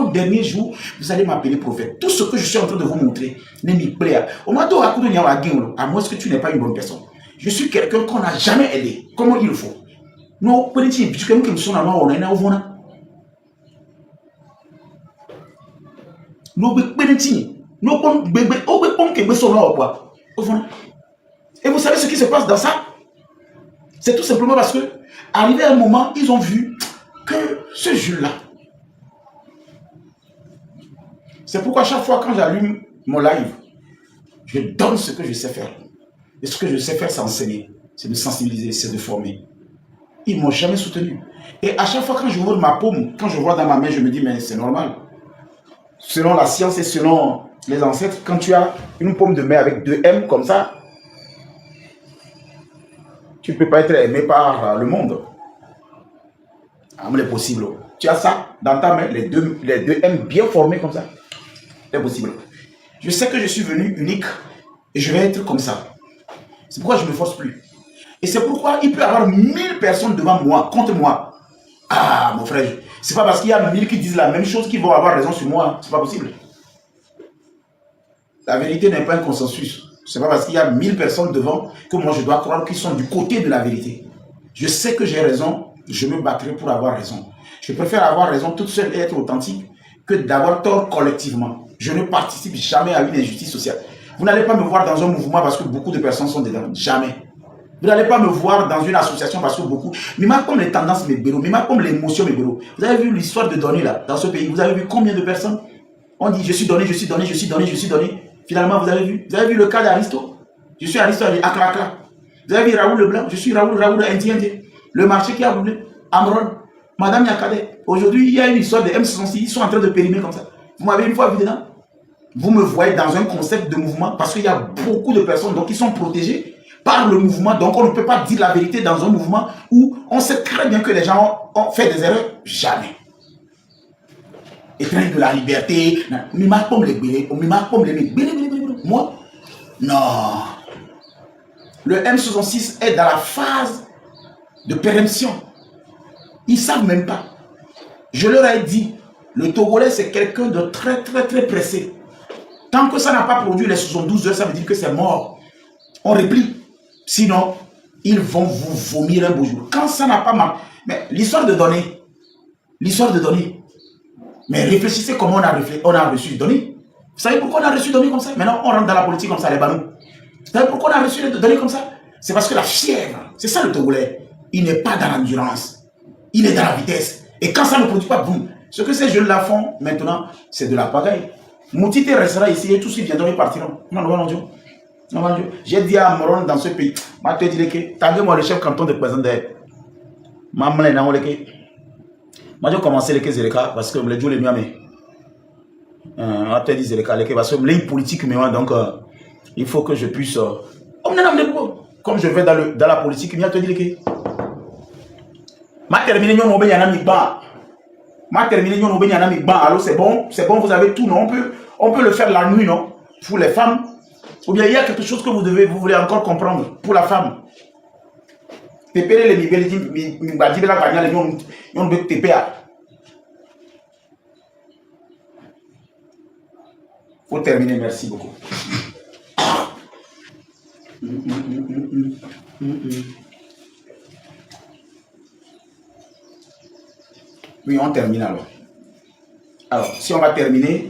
dernier jour, vous allez m'appeler prophète. Tout ce que je suis en train de vous montrer, à moins que tu n'es pas une bonne personne. Je suis quelqu'un qu'on n'a jamais aidé. Comment il faut? Non, je suis quelqu'un qui me sonne à moi, on est là, on a. Et vous savez ce qui se passe dans ça? C'est tout simplement parce que, arrivé à un moment, ils ont vu que ce Jules-là. C'est pourquoi chaque fois quand j'allume mon live, je donne ce que je sais faire. Et ce que je sais faire, c'est enseigner, c'est de sensibiliser, c'est de former. Ils ne m'ont jamais soutenu. Et à chaque fois quand je ouvre ma paume, quand je vois dans ma main, je me dis, mais c'est normal. Selon la science et selon les ancêtres, quand tu as une paume de main avec 2 M comme ça, tu ne peux pas être aimé par le monde. Ah, mais c'est possible. Tu as ça dans ta main, les deux M bien formés comme ça. C'est possible. Je sais que je suis venu unique et je vais être comme ça. C'est pourquoi je ne me force plus. Et c'est pourquoi il peut y avoir 1000 personnes devant moi, contre moi. Ah, mon frère, c'est pas parce qu'il y a 1000 qui disent la même chose qu'ils vont avoir raison sur moi. C'est pas possible. La vérité n'est pas un consensus. C'est pas parce qu'il y a 1000 personnes devant que moi je dois croire qu'ils sont du côté de la vérité. Je sais que j'ai raison, je me battrai pour avoir raison. Je préfère avoir raison toute seule et être authentique que d'avoir tort collectivement. Je ne participe jamais à une injustice sociale. Vous n'allez pas me voir dans un mouvement parce que beaucoup de personnes sont dedans. Jamais. Vous n'allez pas me voir dans une association parce que beaucoup... Mais même comme les tendances, mes bureaux, mais même comme l'émotion, mes bureaux. Vous avez vu l'histoire de donner là, dans ce pays. Vous avez vu combien de personnes on dit je suis donné, je suis donné, je suis donné, je suis donné. Finalement, vous avez vu le cas d'Aristo. Je suis Aristo, Akra. Vous avez vu Raoul Leblanc, je suis Raoul Indien. Le marché qui a voulu, Amron, Madame Yakade. Aujourd'hui, il y a une histoire de M66, ils sont en train de périmer comme ça. Vous m'avez une fois vu dedans? Vous me voyez dans un concept de mouvement parce qu'il y a beaucoup de personnes donc, qui sont protégées par le mouvement. Donc, on ne peut pas dire la vérité dans un mouvement où on sait très bien que les gens ont fait des erreurs. Jamais. Étreindre de la liberté. Moi, non. Le M66 est dans la phase de péremption. Ils ne savent même pas. Je leur ai dit, Le Togolais, c'est quelqu'un de très, très, très pressé. Tant que ça n'a pas produit les 72 heures, ça veut dire que c'est mort. On replie. Sinon, ils vont vous vomir un beau jour. Quand ça n'a pas marché. Mais l'histoire de données. L'histoire de données. Mais réfléchissez comment on a reçu les données. Vous savez pourquoi on a reçu des données comme ça? Maintenant, on rentre dans la politique comme ça, les banous. Vous savez pourquoi on a reçu des données comme ça? C'est parce que la fièvre, c'est ça le Togolais. Il n'est pas dans l'endurance. Il est dans la vitesse. Et quand ça ne produit pas, boum. Ce que ces jeunes-là font maintenant, c'est de la pagaille. Moutité restera ici et tous ils viendront et partiront. J'ai dit à Moron dans ce pays, je te dis que taguez-moi le chef canton de président de moi, j'ai commencé les Zereka parce que les jours les miens, on te dit Zereka, parce que les politiques, donc il faut que je puisse. Comme je vais dans la politique, je te dis que. Ma terminé, alors c'est bon, vous avez tout, non? On peut le faire la nuit, non? Pour les femmes. Ou bien il y a quelque chose que vous voulez encore comprendre pour la femme. Faut terminer, merci beaucoup. Oui, on termine alors. Alors, si on va terminer,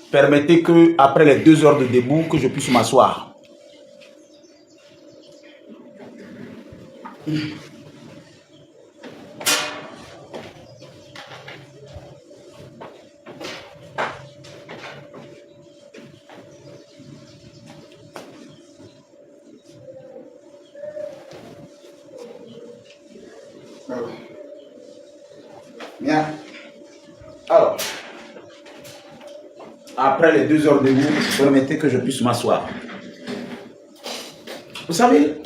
permettez que, après les 2 heures de debout, que je puisse m'asseoir. Bien. Alors, après les 2 heures de debout, permettez que je puisse m'asseoir. Vous savez,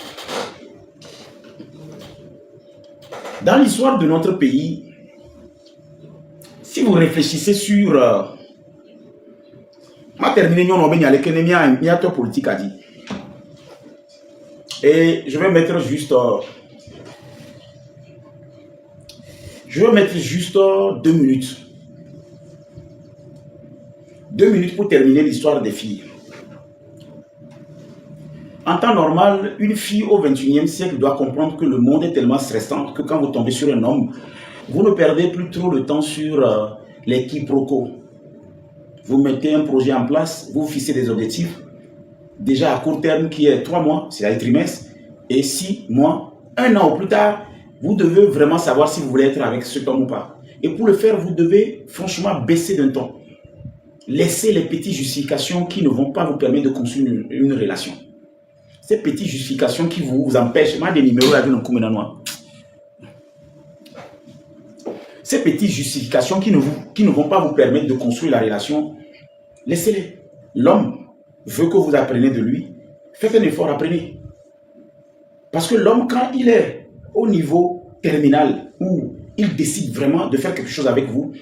dans l'histoire de notre pays, si vous réfléchissez sur politique a dit. Et je vais mettre juste 2 minutes. 2 minutes pour terminer l'histoire des filles. En temps normal, une fille au 21e siècle doit comprendre que le monde est tellement stressant que quand vous tombez sur un homme, vous ne perdez plus trop le temps sur les quiproquos. Vous mettez un projet en place, vous fixez des objectifs. Déjà à court terme, qui est 3 mois, c'est un trimestre, et 6 mois, 1 an ou plus tard, vous devez vraiment savoir si vous voulez être avec cet homme ou pas. Et pour le faire, vous devez franchement baisser d'un ton. Laissez les petites justifications qui ne vont pas vous permettre de construire une relation. Ces petites justifications qui vous empêchent, ces petites justifications qui ne vont pas vous permettre de construire la relation, laissez-les. L'homme veut que vous appreniez de lui. Faites un effort, apprenez. Parce que l'homme, quand il est au niveau terminal, où il décide vraiment de faire quelque chose avec vous,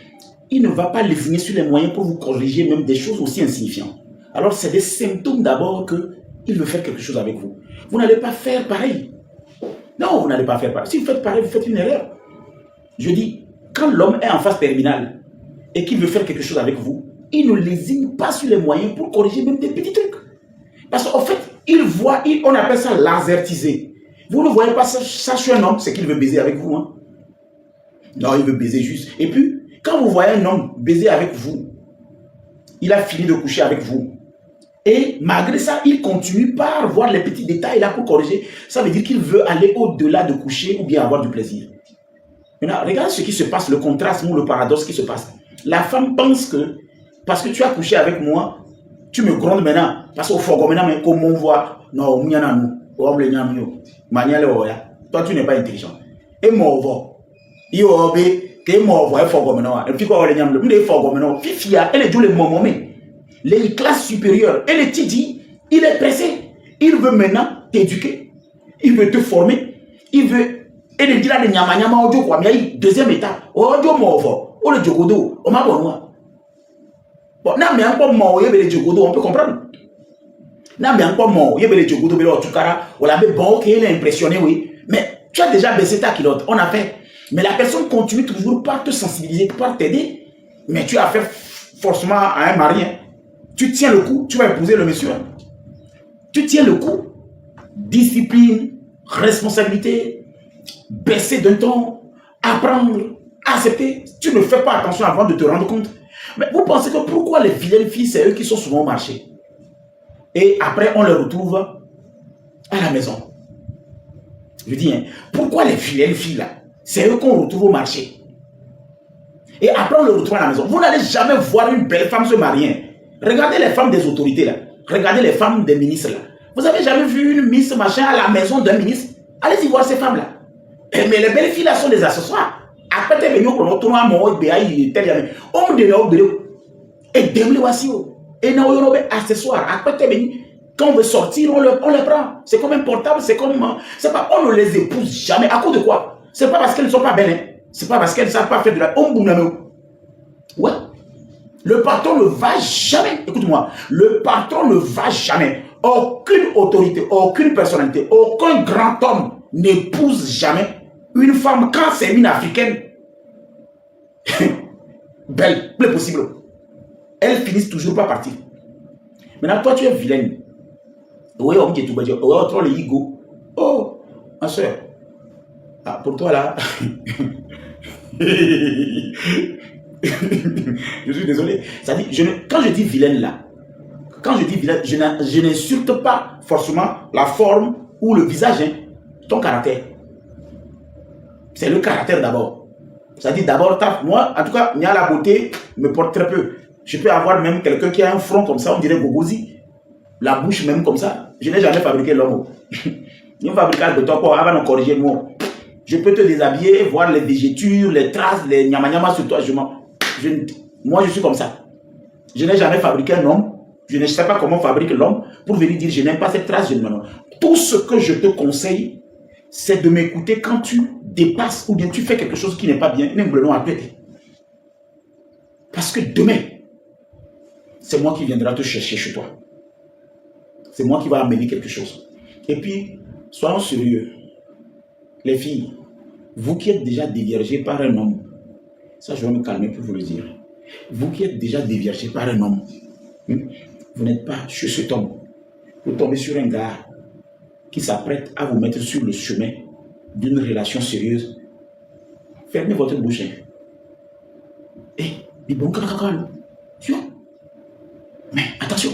il ne va pas lésigner sur les moyens pour vous corriger même des choses aussi insignifiantes. Alors, c'est des symptômes d'abord qu'il veut faire quelque chose avec vous. Vous n'allez pas faire pareil. Non, vous n'allez pas faire pareil. Si vous faites pareil, vous faites une erreur. Je dis, quand l'homme est en phase terminale et qu'il veut faire quelque chose avec vous, il ne lésigne pas sur les moyens pour corriger même des petits trucs. Parce qu'en fait, il voit, on appelle ça lasertiser. Vous ne voyez pas ça sur un homme, c'est qu'il veut baiser avec vous. Hein? Non, il veut baiser juste. Et puis, quand vous voyez un homme baiser avec vous, il a fini de coucher avec vous. Et malgré ça, il continue par voir les petits détails là pour corriger. Ça veut dire qu'il veut aller au-delà de coucher ou bien avoir du plaisir. Maintenant, regardez ce qui se passe, le contraste ou le paradoxe qui se passe. La femme pense que, parce que tu as couché avec moi, tu me grondes maintenant. Parce qu'au fond, maintenant, comme on voit, non, toi, tu n'es pas intelligent. Et moi, les classes supérieures et les tidi, il est pressé. Il veut maintenant t'éduquer. Il veut te former. Il veut. Et le dire de nyama nyama audio quoi. Mais deuxième étape. Audio movo. O le jogodo. O ma bonwa. Bon, n'a mais encore mo yebe le jogodo, on peut comprendre. N'a mais encore mo yebe le jogodo belo tukara. On l'a bon ok, il est impressionné oui. Mais tu as déjà baissé ta culotte. On a fait. Mais la personne continue toujours par te sensibiliser, par t'aider. Mais tu as affaire forcément à un mari. Hein. Tu tiens le coup, tu vas épouser le monsieur. Hein. Tu tiens le coup. Discipline, responsabilité, baisser d'un ton, apprendre, accepter. Tu ne fais pas attention avant de te rendre compte. Mais vous pensez que pourquoi les vilaines filles, c'est eux qui sont souvent au marché? Et après, on les retrouve à la maison. Je dis, hein, pourquoi les vilaines filles là, c'est eux qu'on retrouve au marché? Et après, on les retrouve à la maison. Vous n'allez jamais voir une belle femme se marier. Regardez les femmes des autorités là. Regardez les femmes des ministres là. Vous avez jamais vu une miss machin à la maison d'un ministre? Allez-y voir ces femmes là. Mais les belles filles là sont des accessoires. Après, tu es venu au tournoi, et demle voici. Et nous avons des accessoires. Après, tu es venu. Quand on veut sortir, on les prend. C'est comme un portable, c'est comme. C'est pas, on ne les épouse jamais. À cause de quoi? C'est pas parce qu'elles ne sont pas belles. Hein. C'est pas parce qu'elles ne savent pas faire de la. Ouais. Le patron ne va jamais. Écoute-moi. Le patron ne va jamais. Aucune autorité, aucune personnalité, aucun grand homme n'épouse jamais une femme quand c'est une africaine. Belle, plus possible. Elles finissent toujours par partir. Maintenant, toi, tu es vilaine. Oui, on dit tout le monde. Oh, le ego. Oh, ma soeur. Ah, pour toi, là. Je suis désolé. Ça dit, quand je dis vilaine, là, quand je dis vilaine, je n'insulte pas forcément la forme ou le visage, hein, ton caractère. C'est le caractère d'abord. C'est-à-dire d'abord, moi, en tout cas, Nia la beauté me porte très peu. Je peux avoir même quelqu'un qui a un front comme ça, on dirait Gogozi. La bouche même comme ça. Je n'ai jamais fabriqué l'homme. Ni fabriquage de toi, avant de corriger le mot. Je peux te déshabiller, voir les végétures, les traces, les nyama sur toi. Moi, je suis comme ça. Je n'ai jamais fabriqué un homme. Je ne sais pas comment on fabrique l'homme pour venir dire je n'aime pas cette trace. Tout ce que je te conseille, c'est de m'écouter quand tu dépasses ou bien tu fais quelque chose qui n'est pas bien. Parce que demain, c'est moi qui viendrai te chercher chez toi. C'est moi qui va amener quelque chose. Et puis, soyons sérieux. Les filles, vous qui êtes déjà déviergées par un homme, ça je vais me calmer pour vous le dire. Vous qui êtes déjà déviergées par un homme, vous n'êtes pas chez cet homme. Vous tombez sur un gars qui s'apprête à vous mettre sur le chemin d'une relation sérieuse. Fermez votre bouche. Et bon, tu vois? Mais attention.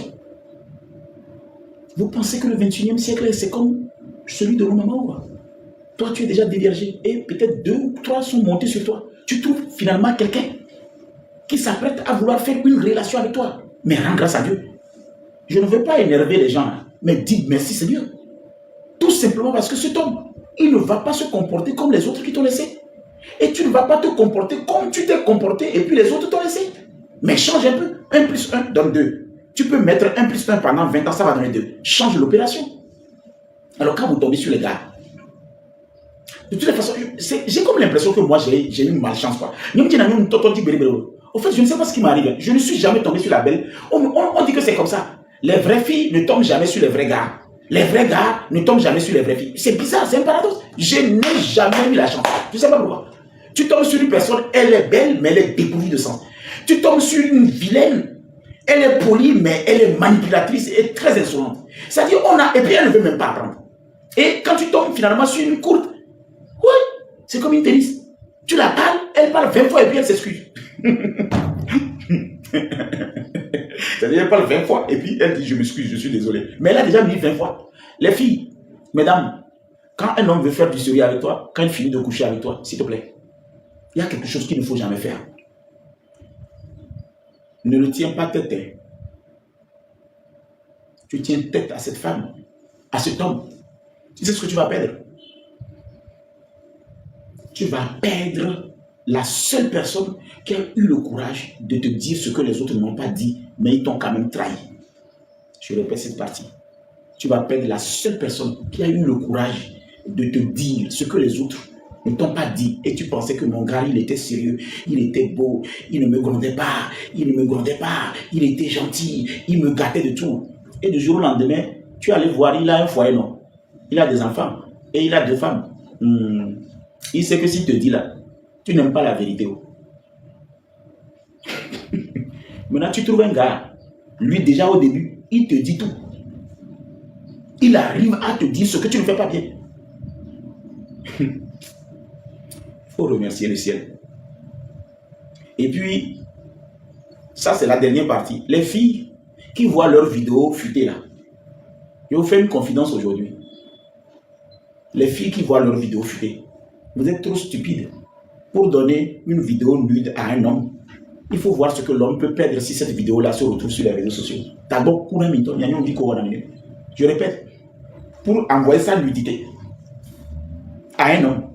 Vous pensez que le 21e siècle, c'est comme celui de nos mamans? Toi, tu es déjà déviergé et peut-être 2 ou 3 sont montés sur toi. Tu trouves finalement quelqu'un qui s'apprête à vouloir faire une relation avec toi. Mais rends grâce à Dieu. Je ne veux pas énerver les gens, mais dis merci Seigneur. Tout simplement parce que cet homme, il ne va pas se comporter comme les autres qui t'ont laissé. Et tu ne vas pas te comporter comme tu t'es comporté et puis les autres t'ont laissé. Mais change un peu. 1 plus 1 donne 2. Tu peux mettre 1 plus 1 pendant 20 ans, ça va donner 2. Change l'opération. Alors quand vous tombez sur les gars, de toutes les façons, j'ai comme l'impression que moi j'ai une malchance. Au fait, je ne sais pas ce qui m'arrive. Je ne suis jamais tombé sur la belle. On dit que c'est comme ça. Les vraies filles ne tombent jamais sur les vrais gars. Les vrais gars ne tombent jamais sur les vraies filles. C'est bizarre, c'est un paradoxe. Je n'ai jamais eu la chance. Je ne sais pas pourquoi. Tu tombes sur une personne, elle est belle, mais elle est dépourvue de sens. Tu tombes sur une vilaine, elle est polie, mais elle est manipulatrice et très insolente. C'est-à-dire, et puis elle ne veut même pas apprendre. Et quand tu tombes finalement sur une courte, oui, c'est comme une tennis. Tu la parles, elle parle 20 fois et puis elle s'excuse. C'est-à-dire, elle parle 20 fois et puis elle dit je m'excuse, je suis désolé. Mais elle a déjà mis 20 fois. Les filles, mesdames, quand un homme veut faire du sérieux avec toi, quand il finit de coucher avec toi, s'il te plaît, il y a quelque chose qu'il ne faut jamais faire. Ne le tiens pas tête. Tu tiens tête à cette femme, à cet homme. Tu sais ce que tu vas perdre? Tu vas perdre la seule personne qui a eu le courage de te dire ce que les autres n'ont pas dit, mais ils t'ont quand même trahi. Je répète cette partie. Tu vas perdre la seule personne qui a eu le courage de te dire ce que les autres ne t'ont pas dit. Et tu pensais que mon gars, il était sérieux, il était beau, il ne me grondait pas, il était gentil, il me gâtait de tout. Et du jour au lendemain, tu allais voir, il a un foyer, non? Il a des enfants et il a 2 femmes. Il sait que s'il te dit là, Tu n'aimes pas la vérité. Maintenant, tu trouves un gars, lui déjà au début, il te dit tout. Il arrive à te dire ce que tu ne fais pas bien. Il faut remercier le ciel. Et puis, ça c'est la dernière partie. Les filles qui voient leurs vidéos futées là, je vous fais une confidence aujourd'hui. Les filles qui voient leurs vidéos futées, vous êtes trop stupides. Pour donner une vidéo nude à un homme, il faut voir ce que l'homme peut perdre si cette vidéo-là se retrouve sur les réseaux sociaux. Je répète, pour envoyer sa nudité à un homme,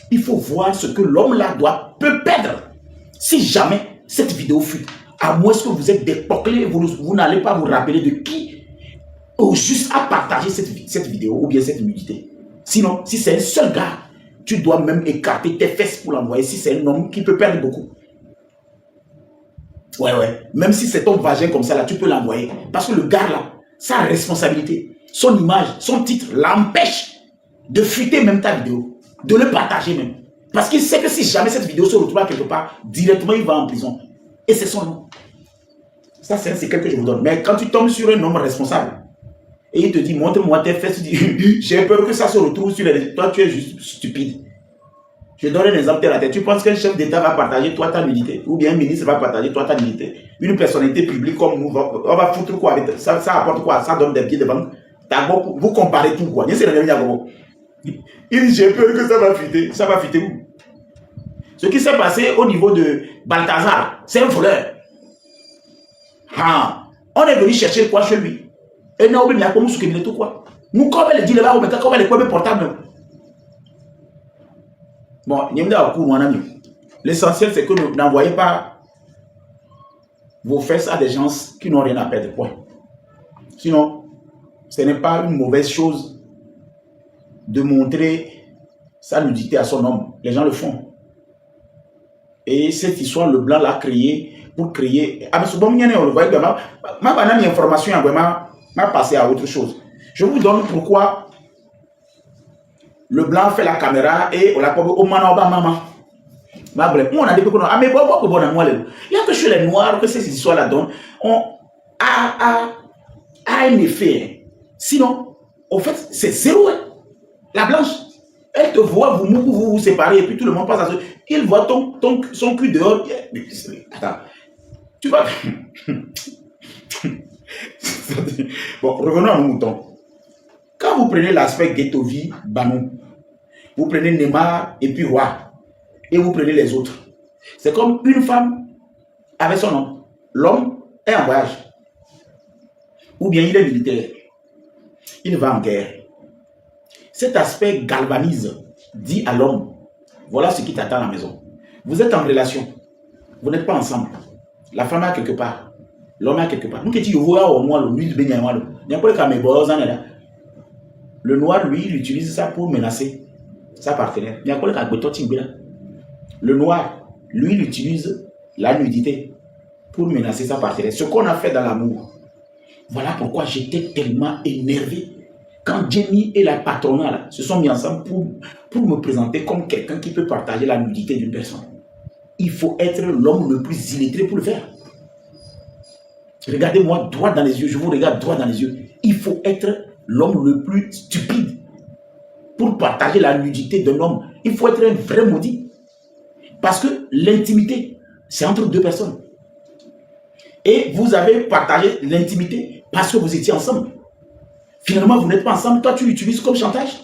il faut voir ce que l'homme-là peut perdre si jamais cette vidéo fut. À moins que vous êtes dépoclés, vous n'allez pas vous rappeler de qui au juste à partager cette vidéo ou bien cette nudité. Sinon, si c'est un seul gars, tu dois même écarter tes fesses pour l'envoyer si c'est un homme qui peut perdre beaucoup. Ouais. Même si c'est ton vagin comme ça, là, tu peux l'envoyer. Parce que le gars, là, sa responsabilité, son image, son titre l'empêche de fuiter même ta vidéo, de le partager même. Parce qu'il sait que si jamais cette vidéo se retrouve quelque part, directement, il va en prison. Et c'est son nom. Ça, c'est un secret que je vous donne. Mais quand tu tombes sur un homme responsable, et il te dit, montre-moi tes fesses, tu dis, j'ai peur que ça se retrouve sur les... Toi, tu es juste stupide. Je donne un exemple de la tête. Tu penses qu'un chef d'État va partager toi ta nudité, ou bien un ministre va partager toi ta nudité. Une personnalité publique comme nous, on va foutre quoi avec ça? Ça apporte quoi? Ça donne des billets de banque. Vous comparez tout quoi. Il dit, j'ai peur que ça va fuiter. Ça va fuiter où? Ce qui s'est passé au niveau de Balthazar, c'est un voleur. On est venu chercher quoi chez lui? Et non, mais il y a comme ce qu'il tout quoi. Nous, comme elle dit là-bas, mais comme elle est quoi, portable. Bon, l'essentiel, c'est que vous n'envoyez pas vos fesses à des gens qui n'ont rien à perdre. Point. Sinon, ce n'est pas une mauvaise chose de montrer sa nudité à son homme. Les gens le font. Et cette histoire, le blanc l'a créé pour créer. Ah, mais ce bon, ma banane information m'a passé à autre chose. Je vous donne pourquoi le blanc fait la caméra et on l'a pas au manoba maman. On a dit que mais il y a que chez les noirs que ces histoires-là donnent a un effet. Sinon, en fait, c'est zéro. Hein. La blanche, elle te voit, vous séparez et puis tout le monde passe à ce. Il voit son cul dehors. Attends. Tu vas. Bon, revenons à nos moutons. Quand vous prenez l'aspect Ghetto-Vie, Banou, vous prenez Neymar et puis Roi, et vous prenez les autres. C'est comme une femme avec son homme. L'homme est en voyage. Ou bien il est militaire. Il va en guerre. Cet aspect galvanise, dit à l'homme, voilà ce qui t'attend à la maison. Vous êtes en relation. Vous n'êtes pas ensemble. La femme est quelque part. L'homme est quelque part. Le noir, lui, il utilise ça pour menacer sa partenaire. Le noir, lui, il utilise la nudité pour menacer sa partenaire. Ce qu'on a fait dans l'amour. Voilà pourquoi j'étais tellement énervé quand Jenny et la patronale se sont mis ensemble pour me présenter comme quelqu'un qui peut partager la nudité d'une personne. Il faut être l'homme le plus illettré pour le faire. Regardez-moi droit dans les yeux, je vous regarde droit dans les yeux. Il faut être l'homme le plus stupide pour partager la nudité d'un homme. Il faut être un vrai maudit. Parce que l'intimité, c'est entre deux personnes. Et vous avez partagé l'intimité parce que vous étiez ensemble. Finalement, vous n'êtes pas ensemble. Toi, tu l'utilises comme chantage.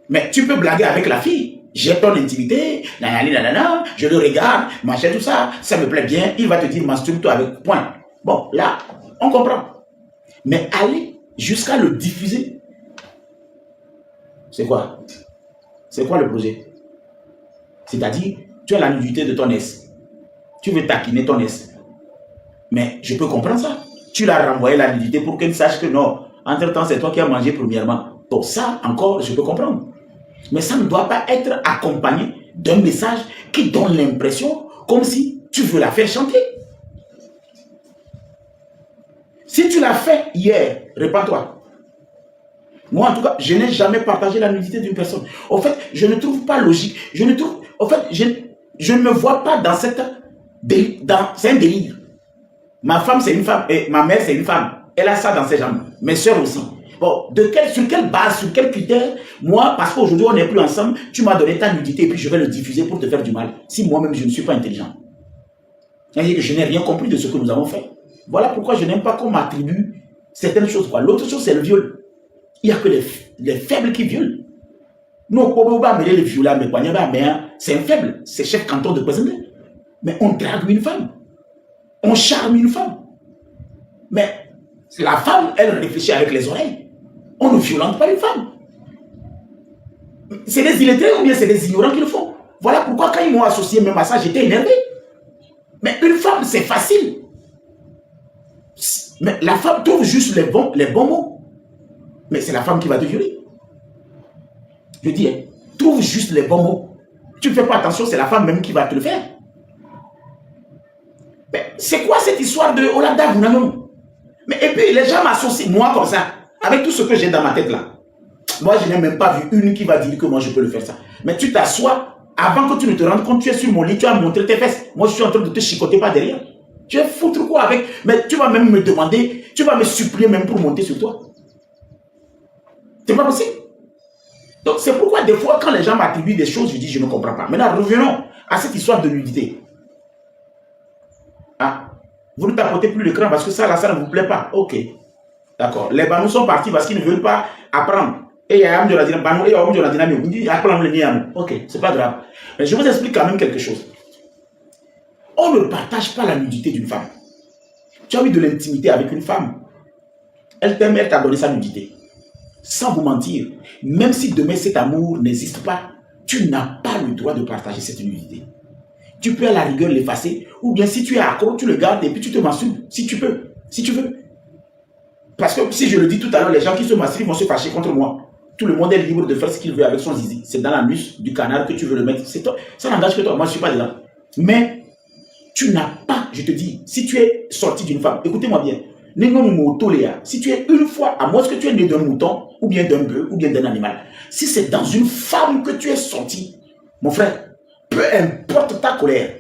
Mais tu peux blaguer avec la fille. J'ai ton intimité, nanana, je le regarde, machin, tout ça, ça me plaît bien. Il va te dire, masturbe-toi avec point. Bon, là, on comprend. Mais aller jusqu'à le diffuser, c'est quoi? C'est quoi le projet? C'est-à-dire, tu as la nudité de ton ex. Tu veux taquiner ton ex. Mais je peux comprendre ça. Tu l'as renvoyé la nudité pour qu'elle sache que non, entre-temps, c'est toi qui as mangé premièrement. Donc ça, encore, je peux comprendre. Mais ça ne doit pas être accompagné d'un message qui donne l'impression comme si tu veux la faire chanter. Si tu l'as fait hier, répands-toi. Moi, en tout cas, je n'ai jamais partagé la nudité d'une personne. En fait, je ne trouve pas logique. En fait, je ne me vois pas dans c'est un délire. Ma femme, c'est une femme, et ma mère, c'est une femme. Elle a ça dans ses jambes. Mes soeurs aussi. Bon, sur quelle base, sur quel critère, moi, parce qu'aujourd'hui, on n'est plus ensemble, tu m'as donné ta nudité et puis je vais le diffuser pour te faire du mal. Si moi-même, je ne suis pas intelligent. C'est-à-dire que je n'ai rien compris de ce que nous avons fait. Voilà pourquoi je n'aime pas qu'on m'attribue certaines choses. L'autre chose, c'est le viol. Il n'y a que les faibles qui violent. Nous, on va mêler les violents, mais c'est un faible. C'est chef canton de président. Mais on drague une femme. On charme une femme. Mais la femme, elle réfléchit avec les oreilles. On ne violente pas une femme. C'est des illettrés ou bien c'est des ignorants qui le font. Voilà pourquoi quand ils m'ont associé même à ça, j'étais énervé. Mais une femme, c'est facile. Mais la femme trouve juste les bons mots. Mais c'est la femme qui va te violer. Je dis, hein, trouve juste les bons mots. Tu ne fais pas attention, c'est la femme même qui va te le faire. Mais c'est quoi cette histoire de Olada Vunamon? Mais et puis les gens m'associent, moi comme ça, avec tout ce que j'ai dans ma tête là. Moi, je n'ai même pas vu une qui va dire que moi je peux le faire ça. Mais tu t'assois, avant que tu ne te rendes compte, tu es sur mon lit, tu as montré tes fesses. Moi, je suis en train de te chicoter par derrière. Tu es foutre quoi avec? Mais tu vas même me demander, tu vas me supplier même pour monter sur toi. C'est pas possible. Donc, c'est pourquoi des fois, quand les gens m'attribuent des choses, je dis, je ne comprends pas. Maintenant, revenons à cette histoire de nudité. Ah, vous ne tapotez plus l'écran parce que ça, là, ça ne vous plaît pas. Ok. D'accord. Les banous sont partis parce qu'ils ne veulent pas apprendre. Et il y a un de la dynamique. Et il y a un de la dynamique. Vous dites, apprendre le niam. Ok, c'est pas grave. Mais je vous explique quand même quelque chose. On ne partage pas la nudité d'une femme. Tu as eu de l'intimité avec une femme. Elle t'aime, elle t'a donné sa nudité. Sans vous mentir, même si demain cet amour n'existe pas, tu n'as pas le droit de partager cette nudité. Tu peux à la rigueur l'effacer, ou bien si tu es accro, tu le gardes et puis tu te masturbes, si tu peux, si tu veux. Parce que si je le dis tout à l'heure, les gens qui se masturbent vont se fâcher contre moi. Tout le monde est libre de faire ce qu'il veut avec son zizi. C'est dans l'anus du canal que tu veux le mettre. Ça n'engage que toi, moi je ne suis pas dedans. Mais tu n'as pas, je te dis, si tu es sorti d'une femme, écoutez-moi bien, si tu es une fois, à moins que tu es né d'un mouton, ou bien d'un bœuf, ou bien d'un animal, si c'est dans une femme que tu es sorti, mon frère, peu importe ta colère,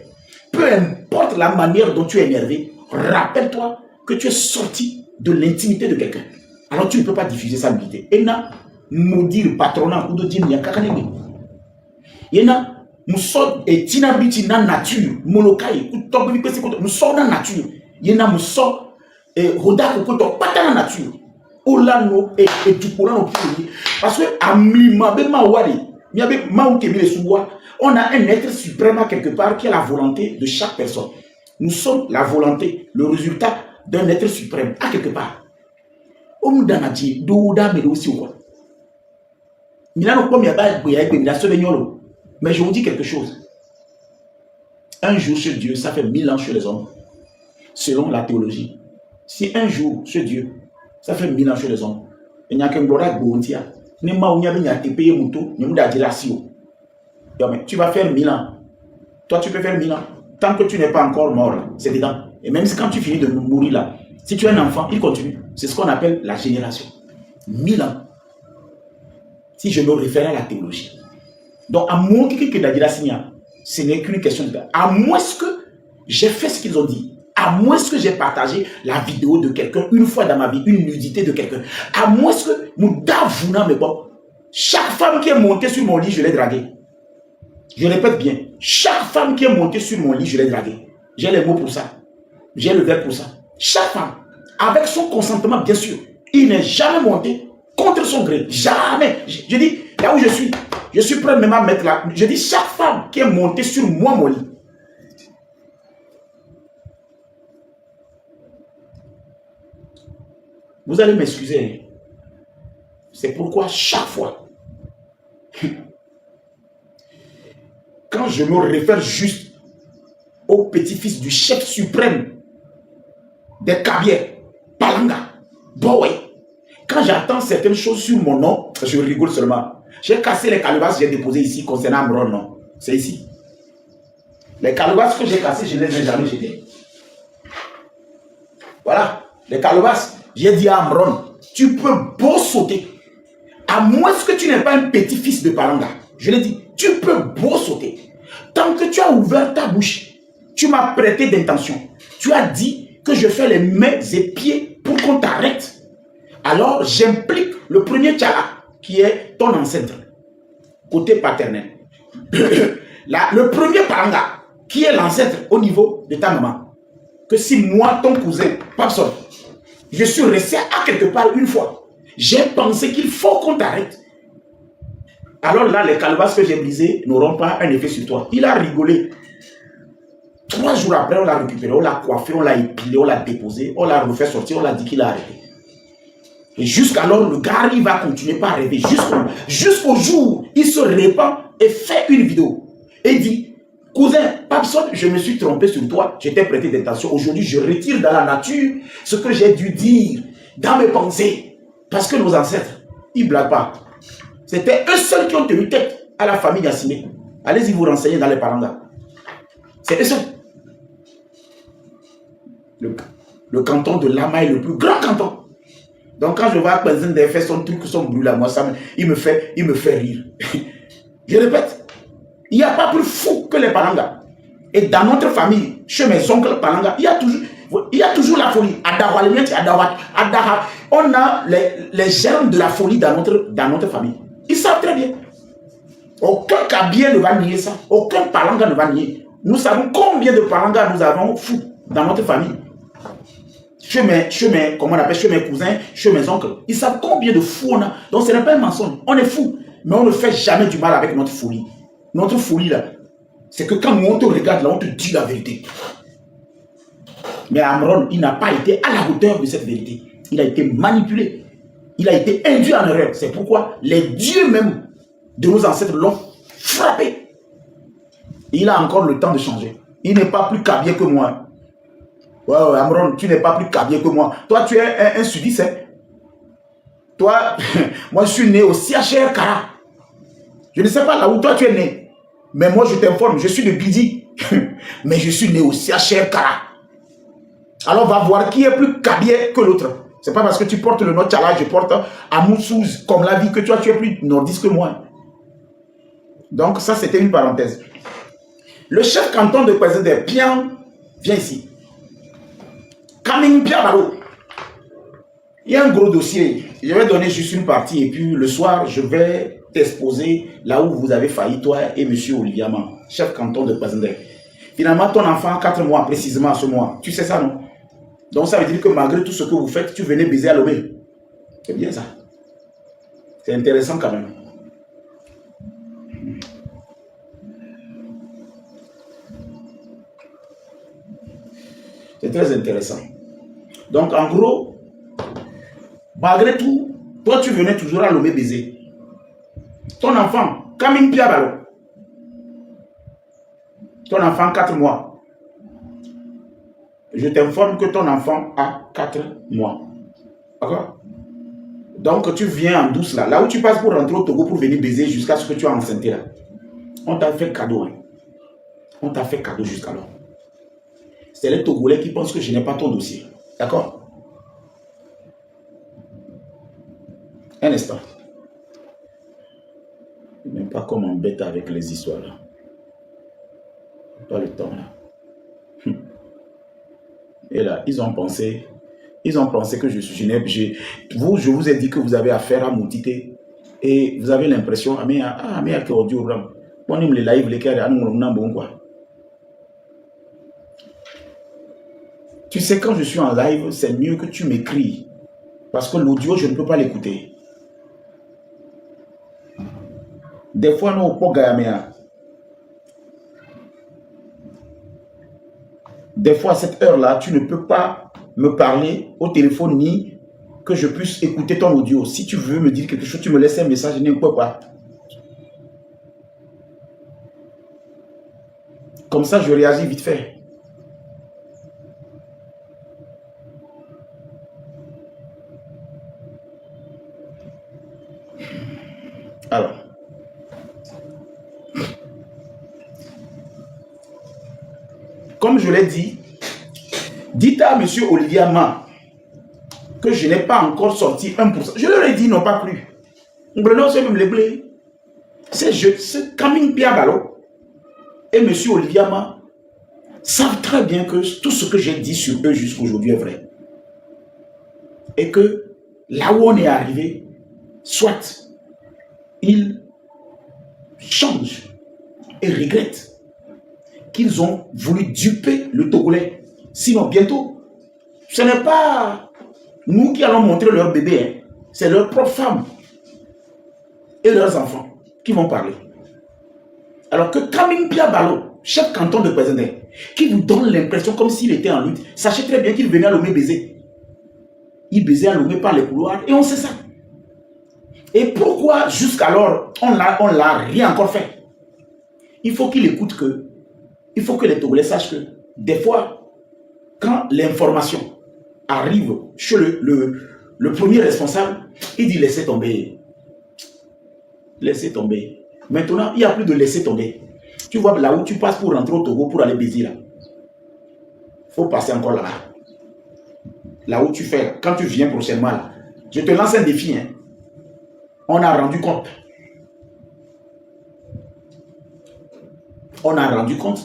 peu importe la manière dont tu es énervé, rappelle-toi que tu es sorti de l'intimité de quelqu'un. Alors tu ne peux pas diffuser sa nudité. Et là, maudire patronat ou de dire, il y a kakanégé. Il y a nous sommes et tinabiti dans la nature, molokai, nous sommes dans la nature. Il y a nous sommes et Rodak ou pas dans la nature. Olano et du Coran parce que on a un être suprême quelque part qui a la volonté de chaque personne. Nous sommes la volonté, le résultat d'un être suprême à quelque part. Mais je vous dis quelque chose. Un jour chez Dieu, ça fait 1000 ans chez les hommes. Selon la théologie. Si un jour chez Dieu, ça fait 1000 ans chez les hommes. Il n'y a qu'un gloire de Bontia. Tu vas faire 1000 ans. Toi, tu peux faire 1000 ans. Tant que tu n'es pas encore mort, c'est dedans. Et même quand tu finis de mourir là, si tu es un enfant, il continue. C'est ce qu'on appelle la génération. 1000 ans. Si je me réfère à la théologie. Donc, à moins que ce n'est qu'une question de... À moins que j'ai fait ce qu'ils ont dit. À moins que j'ai partagé la vidéo de quelqu'un une fois dans ma vie, une nudité de quelqu'un. À moins que nous d'avouna, mais bon, chaque femme qui est montée sur mon lit, je l'ai draguée. Je répète bien, chaque femme qui est montée sur mon lit, je l'ai draguée. J'ai les mots pour ça. J'ai le verbe pour ça. Chaque femme, avec son consentement, bien sûr, il n'est jamais monté contre son gré. Jamais. Je dis, là où je suis prêt même à mettre là. Je dis, chaque femme qui est montée sur moi, mon lit, vous allez m'excuser. C'est pourquoi chaque fois, quand je me réfère juste au petit-fils du chef suprême des Kabiers, Palanga, Boé, quand j'entends certaines choses sur mon nom, je rigole seulement. J'ai cassé les calebasses que j'ai déposées ici concernant Amron, non. C'est ici. Les calebasses que j'ai cassées, je ne les ai jamais jetées. Voilà. Les calebasses. J'ai dit à Amron, tu peux beau sauter. À moins que tu n'es pas un petit-fils de Palanga. Je l'ai dit, tu peux beau sauter. Tant que tu as ouvert ta bouche, tu m'as prêté d'intention. Tu as dit que je fais les mains et pieds pour qu'on t'arrête. Alors, j'implique le premier tchala, qui est ton ancêtre, côté paternel. Le premier Palanga, qui est l'ancêtre au niveau de ta maman. Que si moi, ton cousin, Papson, je suis resté à quelque part une fois, j'ai pensé qu'il faut qu'on t'arrête. Alors là, les calebasses que j'ai brisées n'auront pas un effet sur toi. Il a rigolé. 3 jours après, on l'a récupéré, on l'a coiffé, on l'a épilé, on l'a déposé, on l'a refait sortir, on l'a dit qu'il a arrêté. Et jusqu'alors, le gars, il va continuer par rêver. Jusqu'au jour, il se répand et fait une vidéo. Et dit, cousin, Papson, je me suis trompé sur toi, j'étais prêté d'intention. Aujourd'hui, je retire dans la nature ce que j'ai dû dire dans mes pensées. Parce que nos ancêtres, ils ne blaguent pas. C'était eux seuls qui ont tenu tête à la famille Yassine. Allez-y vous renseigner dans les Palanga. C'est eux seuls. Le canton de Lama est le plus grand canton. Donc quand je vois Kwenzen de faire son truc, son brûlé, moi, il me fait rire. Je répète, il n'y a pas plus fou que les Palanga. Et dans notre famille, chez mes oncles Palanga, il y a toujours la folie. On a les germes de la folie dans notre famille. Ils savent très bien. Aucun Kabien ne va nier ça. Aucun Palanga ne va nier. Nous savons combien de Palanga nous avons fous dans notre famille. Chez mes cousins, chez mes oncles. Ils savent combien de fous on a. Donc ce n'est pas un mensonge. On est fous. Mais on ne fait jamais du mal avec notre folie. Notre folie là, c'est que quand on te regarde là, on te dit la vérité. Mais Amron, il n'a pas été à la hauteur de cette vérité. Il a été manipulé. Il a été induit en erreur. C'est pourquoi les dieux même de nos ancêtres l'ont frappé. Et il a encore le temps de changer. Il n'est pas plus kabien que moi. Ouais, Amron, tu n'es pas plus kabien que moi. Toi, tu es un sudiste. Hein? Toi, moi, je suis né au CHR Kara. Je ne sais pas là où toi tu es né. Mais moi, je t'informe, je suis de Bidi. Mais je suis né au CHR Kara. Alors, va voir qui est plus kabien que l'autre. C'est pas parce que tu portes le nom Tchala, je porte Amoussouz comme la vie que toi, tu es plus nordiste que moi. Donc, ça, c'était une parenthèse. Le chef canton de Kwazede, Pian, viens ici. Kaming Piabalo. Il y a un gros dossier. Je vais donner juste une partie et puis le soir, je vais t'exposer là où vous avez failli, toi et M. Oliviaman, chef canton de Kwazede. Finalement, ton enfant a 4 mois, précisément ce mois. Tu sais ça, non? Donc, ça veut dire que malgré tout ce que vous faites, tu venais baiser à Lomé. C'est bien ça. C'est intéressant quand même. C'est très intéressant. Donc, en gros, malgré tout, toi, tu venais toujours à Lomé baiser. Ton enfant, Kaming Piabalo. Ton enfant, 4 mois. Je t'informe que ton enfant a 4 mois. D'accord? Donc, tu viens en douce là. Là où tu passes pour rentrer au Togo pour venir baiser jusqu'à ce que tu as enceinté là. On t'a fait cadeau. Hein. On t'a fait cadeau jusqu'alors. C'est les Togolais qui pensent que je n'ai pas ton dossier. D'accord? Un instant. Je n'aime pas qu'on m'embête avec les histoires là. Pas le temps là. Et là, ils ont pensé que je suis... je vous ai dit que vous avez affaire à Moutité. Et vous avez l'impression, tu sais, quand je suis en live, c'est mieux que tu m'écris. Parce que l'audio, je ne peux pas l'écouter. Des fois, nous, au Gayamea. Des fois, à cette heure-là, tu ne peux pas me parler au téléphone ni que je puisse écouter ton audio. Si tu veux me dire quelque chose, tu me laisses un message, je ne peux pas. Comme ça, je réagis vite fait. Alors. Comme je l'ai dit, dites à M. Oliviaman que je n'ai pas encore sorti 1%. Je leur ai dit non, pas plus. c'est même les blés. C'est Camille Piabalo et M. Olivier Ama savent très bien que tout ce que j'ai dit sur eux jusqu'à aujourd'hui est vrai. Et que là où on est arrivé, soit ils changent et regrettent qu'ils ont voulu duper le Togolais. Sinon, bientôt, ce n'est pas nous qui allons montrer leur bébé, hein. C'est leurs propres femmes et leurs enfants qui vont parler. Alors que Camille Piabalo, chef canton de Kwezendé, qui vous donne l'impression comme s'il était en lutte, sachez très bien qu'il venait à Lomé baiser. Il baisait à Lomé par les couloirs et on sait ça. Et pourquoi jusqu'alors on l'a rien encore fait? Il faut qu'il écoute que, il faut que les Togolais sachent que des fois, quand l'information arrive chez le premier responsable, il dit laissez tomber. Laissez tomber. Maintenant, il n'y a plus de laisser tomber. Tu vois là où tu passes pour rentrer au Togo pour aller baiser là. Il faut passer encore là-bas. Là où tu fais, quand tu viens prochainement là. Je te lance un défi. Hein. On a rendu compte. On a rendu compte.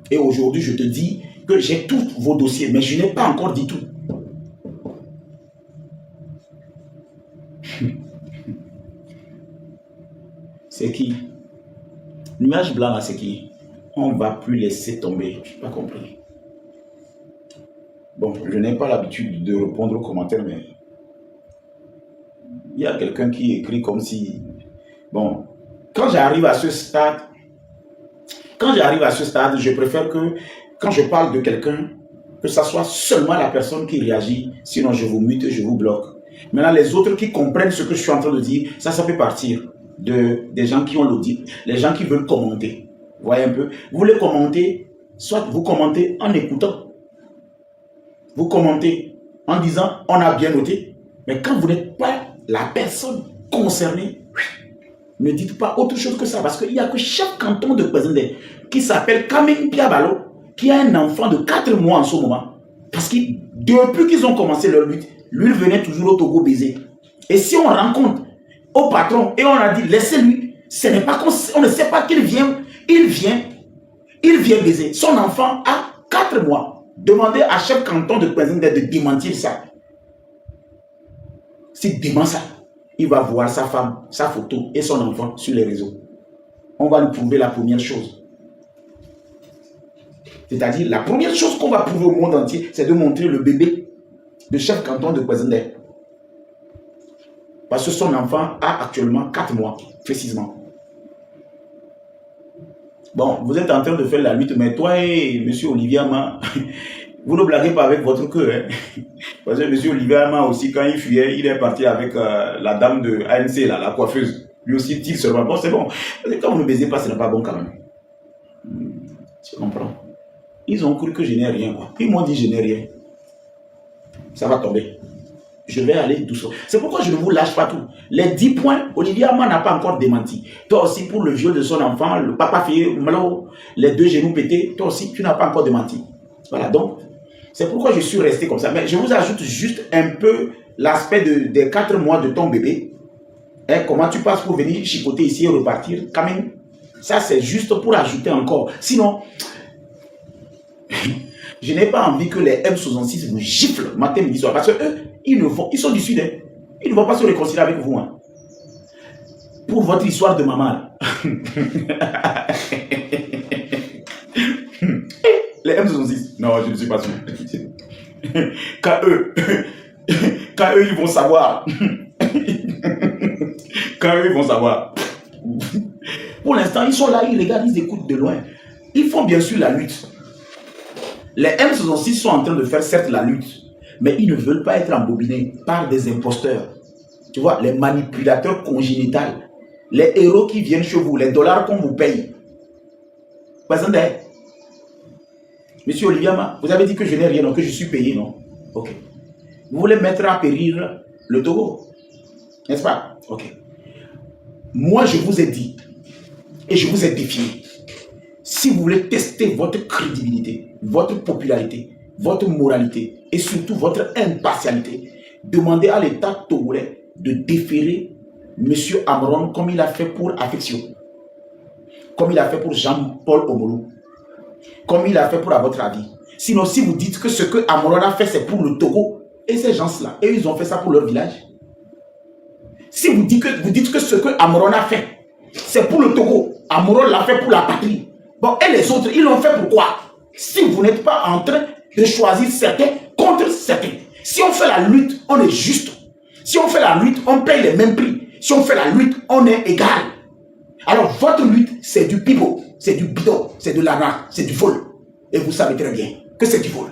Et aujourd'hui, je te dis que j'ai tous vos dossiers, mais je n'ai pas encore dit tout. C'est qui? Nuage blanc là, c'est qui? On ne va plus laisser tomber. Je n'ai pas compris. Bon, je n'ai pas l'habitude de répondre aux commentaires, mais il y a quelqu'un qui écrit comme si... Bon, quand j'arrive à ce stade, je préfère que quand je parle de quelqu'un, que ce soit seulement la personne qui réagit, sinon je vous mute, je vous bloque. Maintenant, les autres qui comprennent ce que je suis en train de dire, ça peut partir des gens qui ont l'audit, les gens qui veulent commenter. Vous voyez un peu? Vous voulez commenter, soit vous commentez en écoutant. Vous commentez en disant, on a bien noté. Mais quand vous n'êtes pas la personne concernée, ne dites pas autre chose que ça. Parce qu'il n'y a que chaque canton de Kwezendé qui s'appelle Camille Piabalo, qui a un enfant de 4 mois en ce moment. Parce que depuis qu'ils ont commencé leur lutte, lui venait toujours au Togo baiser. Et si on rencontre au patron et on a dit, laissez-lui, ce n'est pas qu'on ne sait pas qu'il vient, il vient baiser. Son enfant a 4 mois. Demandez à chaque canton de Kwezendé de démentir ça. S'il dément ça, il va voir sa femme, sa photo et son enfant sur les réseaux. On va lui prouver la première chose. C'est-à-dire, la première chose qu'on va prouver au monde entier, c'est de montrer le bébé de chef canton de Kwezendé. Parce que son enfant a actuellement 4 mois, précisément. Bon, vous êtes en train de faire la lutte, mais toi et M. Olivier Ama, vous ne blaguez pas avec votre queue. Hein? Parce que M. Olivier Ama aussi, quand il fuyait, il est parti avec la dame de ANC, là, la coiffeuse. Lui aussi, tire sur moi. Bon, c'est bon. Quand vous ne baisez pas, ce n'est pas bon quand même. Tu comprends? Ils ont cru que je n'ai rien, quoi. Ils m'ont dit je n'ai rien. Ça va tomber. Je vais aller doucement. C'est pourquoi je ne vous lâche pas tout. Les 10 points, Olivier Ama n'a pas encore démenti. Toi aussi, pour le viol de son enfant, le papa fait les 2 genoux pétés, toi aussi, tu n'as pas encore démenti. Voilà, donc, c'est pourquoi je suis resté comme ça. Mais je vous ajoute juste un peu l'aspect des 4 mois de ton bébé. Et comment tu passes pour venir chicoter ici et repartir. Quand même, ça c'est juste pour ajouter encore. Sinon, je n'ai pas envie que les M66 vous giflent matin, midi, soir. Parce que eux, ils sont du Sud. Hein. Ils ne vont pas se réconcilier avec vous. Hein. Pour votre histoire de maman. Les M66. Non, je ne suis pas sûr. Quand eux, ils vont savoir. Quand eux, ils vont savoir. Pour l'instant, ils sont là, ils regardent, ils écoutent de loin. Ils font bien sûr la lutte. Les M66 sont en train de faire certes la lutte, mais ils ne veulent pas être embobinés par des imposteurs. Tu vois, les manipulateurs congénitaux, les héros qui viennent chez vous, les dollars qu'on vous paye. Monsieur Olivier Ama, vous avez dit que je n'ai rien, donc que je suis payé, non? Ok. Vous voulez mettre à périr le Togo, n'est-ce pas? Ok. Moi, je vous ai dit, et je vous ai défié, si vous voulez tester votre crédibilité, votre popularité, votre moralité, et surtout votre impartialité, demandez à l'État togolais de déférer Monsieur Amron, comme il a fait pour Affection, comme il a fait pour Jean-Paul Omolou, comme il a fait pour à votre avis. Sinon, si vous dites que ce que Amron a fait, c'est pour le Togo, et ces gens-là, et ils ont fait ça pour leur village. Si vous dites que ce que Amron a fait, c'est pour le Togo, Amron l'a fait pour la patrie. Bon, et les autres, ils l'ont fait pourquoi? Si vous n'êtes pas en train de choisir certains contre certains. Si on fait la lutte, on est juste. Si on fait la lutte, on paye les mêmes prix. Si on fait la lutte, on est égal. Alors, votre lutte, c'est du pipeau, c'est du bidon, c'est de l'arnaque, c'est du vol. Et vous savez très bien que c'est du vol.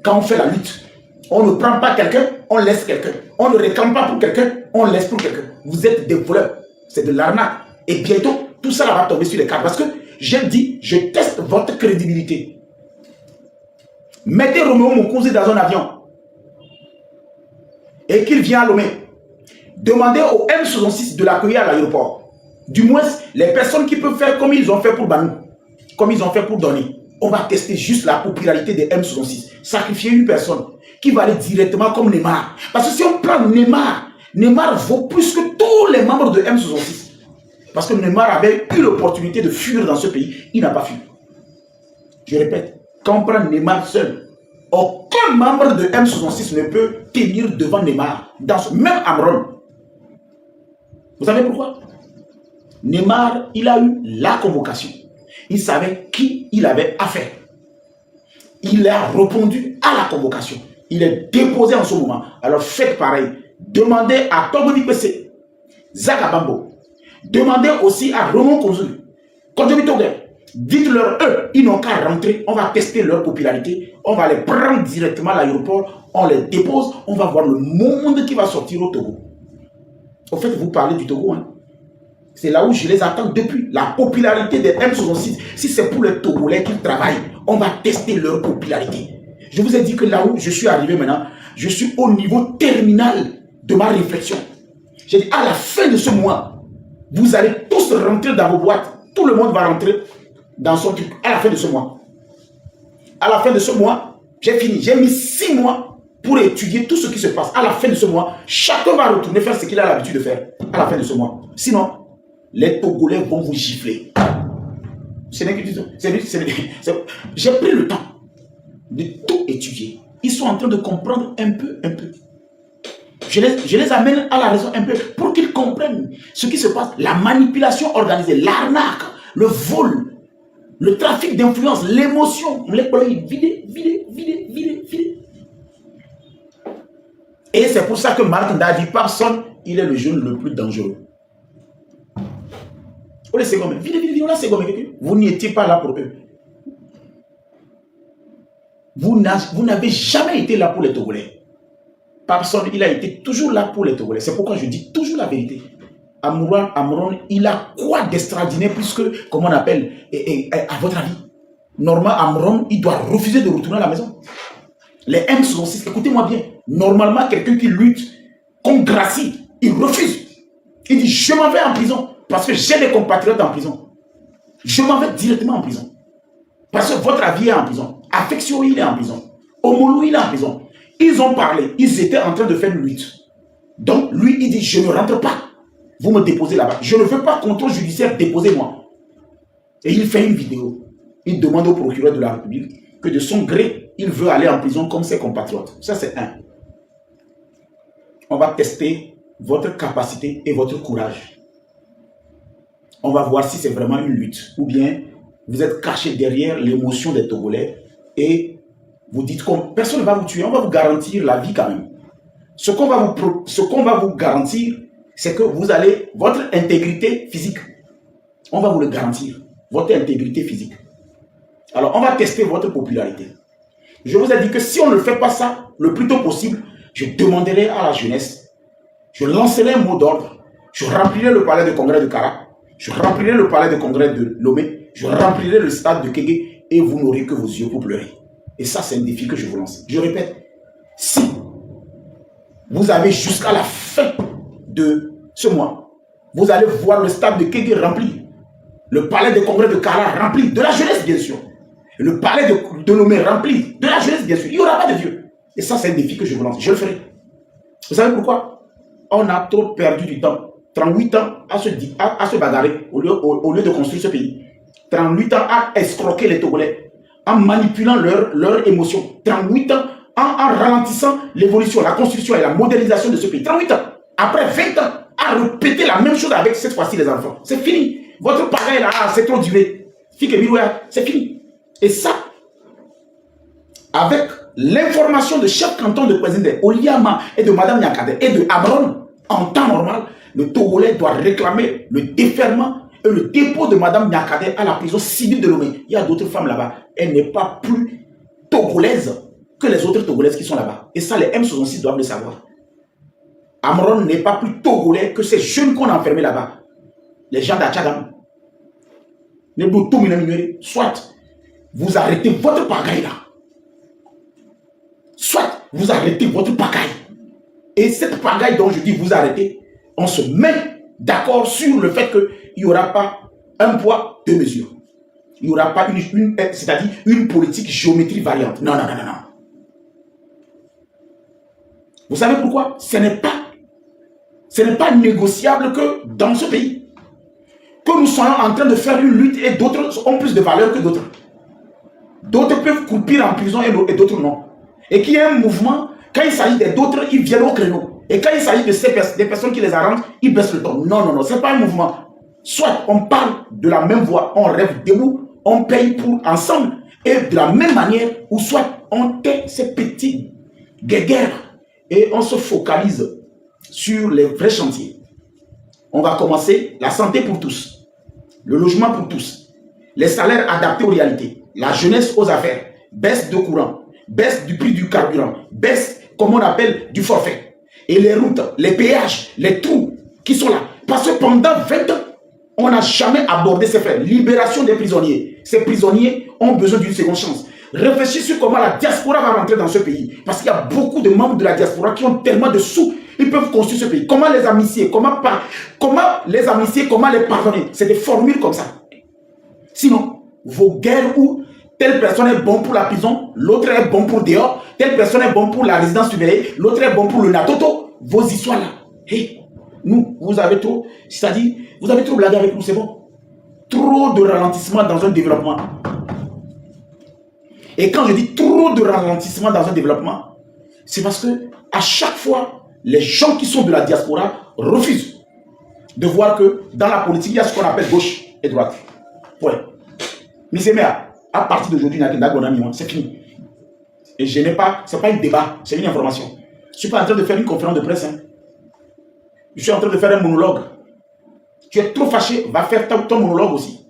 Quand on fait la lutte, on ne prend pas quelqu'un, on laisse quelqu'un. On ne réclame pas pour quelqu'un, on laisse pour quelqu'un. Vous êtes des voleurs, c'est de l'arnaque. Et bientôt, tout ça va tomber sur les cartes. Parce que j'ai dit, je teste votre crédibilité. Mettez Roméo Mokonzi dans un avion et qu'il vient à Lomé. Demandez au M66 de l'accueillir à l'aéroport. Du moins, les personnes qui peuvent faire comme ils ont fait pour Banou, comme ils ont fait pour Donny. On va tester juste la popularité des M66. Sacrifier une personne qui va aller directement comme Neymar. Parce que si on prend Neymar, Neymar vaut plus que tous les membres de M66. Parce que Neymar avait eu l'opportunité de fuir dans ce pays. Il n'a pas fui. Je répète, quand on prend Neymar seul, aucun membre de M66 ne peut tenir devant Neymar. Dans ce même Amron. Vous savez pourquoi? Neymar, il a eu la convocation. Il savait qui il avait affaire. Il a répondu à la convocation. Il est déposé en ce moment. Alors faites pareil. Demandez à Togo PC, Zagabambo. Demandez aussi à Roman Konzulu, Konjobi Togo. Dites-leur, eux, ils n'ont qu'à rentrer. On va tester leur popularité. On va les prendre directement à l'aéroport. On les dépose. On va voir le monde qui va sortir au Togo. Au fait, vous parlez du Togo, hein? C'est là où je les attends depuis. La popularité des M66. Si c'est pour les Togolais qui travaillent, on va tester leur popularité. Je vous ai dit que là où je suis arrivé maintenant, je suis au niveau terminal de ma réflexion. J'ai dit, à la fin de ce mois, vous allez tous rentrer dans vos boîtes. Tout le monde va rentrer dans son truc. À la fin de ce mois. À la fin de ce mois, j'ai fini. J'ai mis 6 mois pour étudier tout ce qui se passe. À la fin de ce mois, chacun va retourner faire ce qu'il a l'habitude de faire. À la fin de ce mois. Sinon, les Togolais vont vous gifler. Ce n'est que du tout. J'ai pris le temps de tout étudier. Ils sont en train de comprendre un peu. Je les amène à la raison un peu pour qu'ils comprennent ce qui se passe. La manipulation organisée, l'arnaque, le vol, le trafic d'influence, l'émotion. Les collègues vider. Et c'est pour ça que Marc Ndadi, personne, il est le jeune le plus dangereux. Vous n'y étiez pas là pour eux. Vous n'avez jamais été là pour les Togolais. Personne, il a été toujours là pour les Togolais. C'est pourquoi je dis toujours la vérité. Amron, il a quoi d'extraordinaire puisque, comment on appelle, à votre avis, normalement, Amron, il doit refuser de retourner à la maison. Les M66, écoutez-moi bien, normalement, quelqu'un qui lutte contre Gracie, il refuse. Il dit, je m'en vais en prison parce que j'ai des compatriotes en prison. Je m'en vais directement en prison. Parce que votre avis est en prison. Affection, il est en prison. Omolou, il est en prison. Ils ont parlé. Ils étaient en train de faire une lutte. Donc, lui, il dit, je ne rentre pas. Vous me déposez là-bas. Je ne veux pas contrôle judiciaire, déposez-moi. Et il fait une vidéo. Il demande au procureur de la République que de son gré, il veut aller en prison comme ses compatriotes. Ça, c'est un. On va tester votre capacité et votre courage. On va voir si c'est vraiment une lutte. Ou bien, vous êtes caché derrière l'émotion des Togolais et vous dites que personne ne va vous tuer. On va vous garantir la vie quand même. Ce qu'on va vous garantir, c'est que vous allez, votre intégrité physique, on va vous le garantir. Votre intégrité physique. Alors, on va tester votre popularité. Je vous ai dit que si on ne fait pas ça le plus tôt possible, je demanderai à la jeunesse, je lancerai un mot d'ordre, je remplirai le palais de congrès de Kara, je remplirai le palais de congrès de Lomé, je remplirai le stade de Kégué et vous n'aurez que vos yeux pour pleurer. Et ça, c'est un défi que je vous lance. Je répète, si vous avez jusqu'à la fin de ce mois, vous allez voir le stade de Kégué rempli, le palais de congrès de Kara rempli, de la jeunesse bien sûr, le palais de Lomé rempli, de la jeunesse bien sûr, il n'y aura pas de vieux. Et ça, c'est un défi que je vous lance. Je le ferai. Vous savez pourquoi? On a trop perdu du temps. 38 ans à se bagarrer au lieu de construire ce pays. 38 ans à escroquer les Togolais en manipulant leurs émotions. 38 ans en ralentissant l'évolution, la construction et la modernisation de ce pays. 38 ans. Après 20 ans, à répéter la même chose avec cette fois-ci les enfants. C'est fini. Votre pareil là, c'est trop duré. C'est fini. Et ça, avec l'information de chef canton de Kwezindé, Oliama et de Madame Nyakade et de Amron, en temps normal, le Togolais doit réclamer le déferment et le dépôt de Madame Nyakade à la prison civile de Lomé. Il y a d'autres femmes là-bas. Elle n'est pas plus togolaise que les autres Togolaises qui sont là-bas. Et ça, les M66 doivent le savoir. Amron n'est pas plus togolais que ces jeunes qu'on a enfermés là-bas. Les gens d'Achagam. Soit vous arrêtez votre pagaille là. Soit vous arrêtez votre pagaille. Et cette pagaille dont je dis vous arrêtez, on se met d'accord sur le fait qu'il n'y aura pas un poids, deux mesures. Il n'y aura pas c'est-à-dire une politique géométrie variante. Non, non, non, non, non. Vous savez pourquoi? Ce n'est pas négociable que dans ce pays, que nous soyons en train de faire une lutte et d'autres ont plus de valeur que d'autres. D'autres peuvent croupir en prison et d'autres non. Et qu'il y ait un mouvement, quand il s'agit d'autres, ils viennent au créneau. Et quand il s'agit de des personnes qui les arrangent, ils baissent le ton. Non, non, non, ce n'est pas un mouvement. Soit on parle de la même voix, on rêve debout, on paye pour ensemble. Et de la même manière, ou soit on tait ces petits guéguerres et on se focalise sur les vrais chantiers. On va commencer la santé pour tous, le logement pour tous, les salaires adaptés aux réalités, la jeunesse aux affaires, baisse de courant, baisse du prix du carburant, baisse, comme on appelle, du forfait. Et les routes, les péages, les trous qui sont là. Parce que pendant 20 ans, on n'a jamais abordé ces faits. Libération des prisonniers. Ces prisonniers ont besoin d'une seconde chance. Réfléchissez sur comment la diaspora va rentrer dans ce pays. Parce qu'il y a beaucoup de membres de la diaspora qui ont tellement de sous. Ils peuvent construire ce pays. Comment les amnistier? Comment les amnistier? Comment les pardonner? C'est des formules comme ça. Sinon, vos guerres où telle personne est bon pour la prison, l'autre est bon pour dehors, telle personne est bon pour la résidence surveillée, l'autre est bon pour le natoto. Vos histoires là. Hey, nous, vous avez trop, c'est-à-dire, vous avez trop blagué avec nous, c'est bon. Trop de ralentissement dans un développement. Et quand je dis trop de ralentissement dans un développement, c'est parce que à chaque fois, les gens qui sont de la diaspora refusent de voir que dans la politique, il y a ce qu'on appelle gauche et droite. Ouais. Misémea, à partir d'aujourd'hui, c'est fini. Et je n'ai pas, c'est pas un débat, c'est une information. Je ne suis pas en train de faire une conférence de presse. Hein. Je suis en train de faire un monologue. Tu es trop fâché, va faire ton monologue aussi.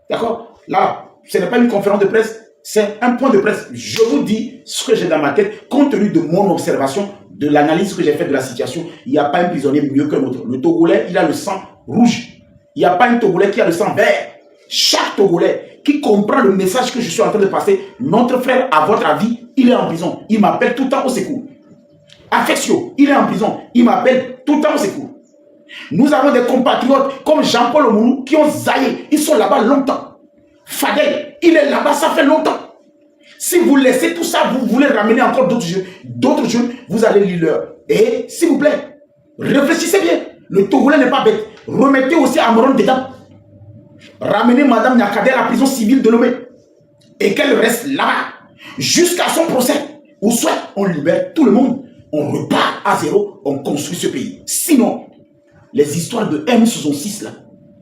D'accord? Là, ce n'est pas une conférence de presse, c'est un point de presse. Je vous dis ce que j'ai dans ma tête, compte tenu de mon observation, de l'analyse que j'ai faite de la situation. Il n'y a pas un prisonnier mieux qu'un autre. Le Togolais, il a le sang rouge. Il n'y a pas un Togolais qui a le sang vert. Chaque Togolais qui comprend le message que je suis en train de passer, notre frère, à votre avis, il est en prison. Il m'appelle tout le temps au secours. Affectio, il est en prison. Il m'appelle tout le temps au secours. Nous avons des compatriotes comme Jean-Paul Omounou qui ont zaillé. Ils sont là-bas longtemps. Fadel, il est là-bas, ça fait longtemps. Si vous laissez tout ça, vous voulez ramener encore d'autres jeunes, vous allez lire leur. Et s'il vous plaît, réfléchissez bien. Le Togolais n'est pas bête. Remettez aussi Amron dedans. Ramenez Madame Nyakade à la prison civile de Lomé. Et qu'elle reste là-bas jusqu'à son procès. Ou soit on libère tout le monde, on repart à zéro, on construit ce pays. Sinon, les histoires de M66 là,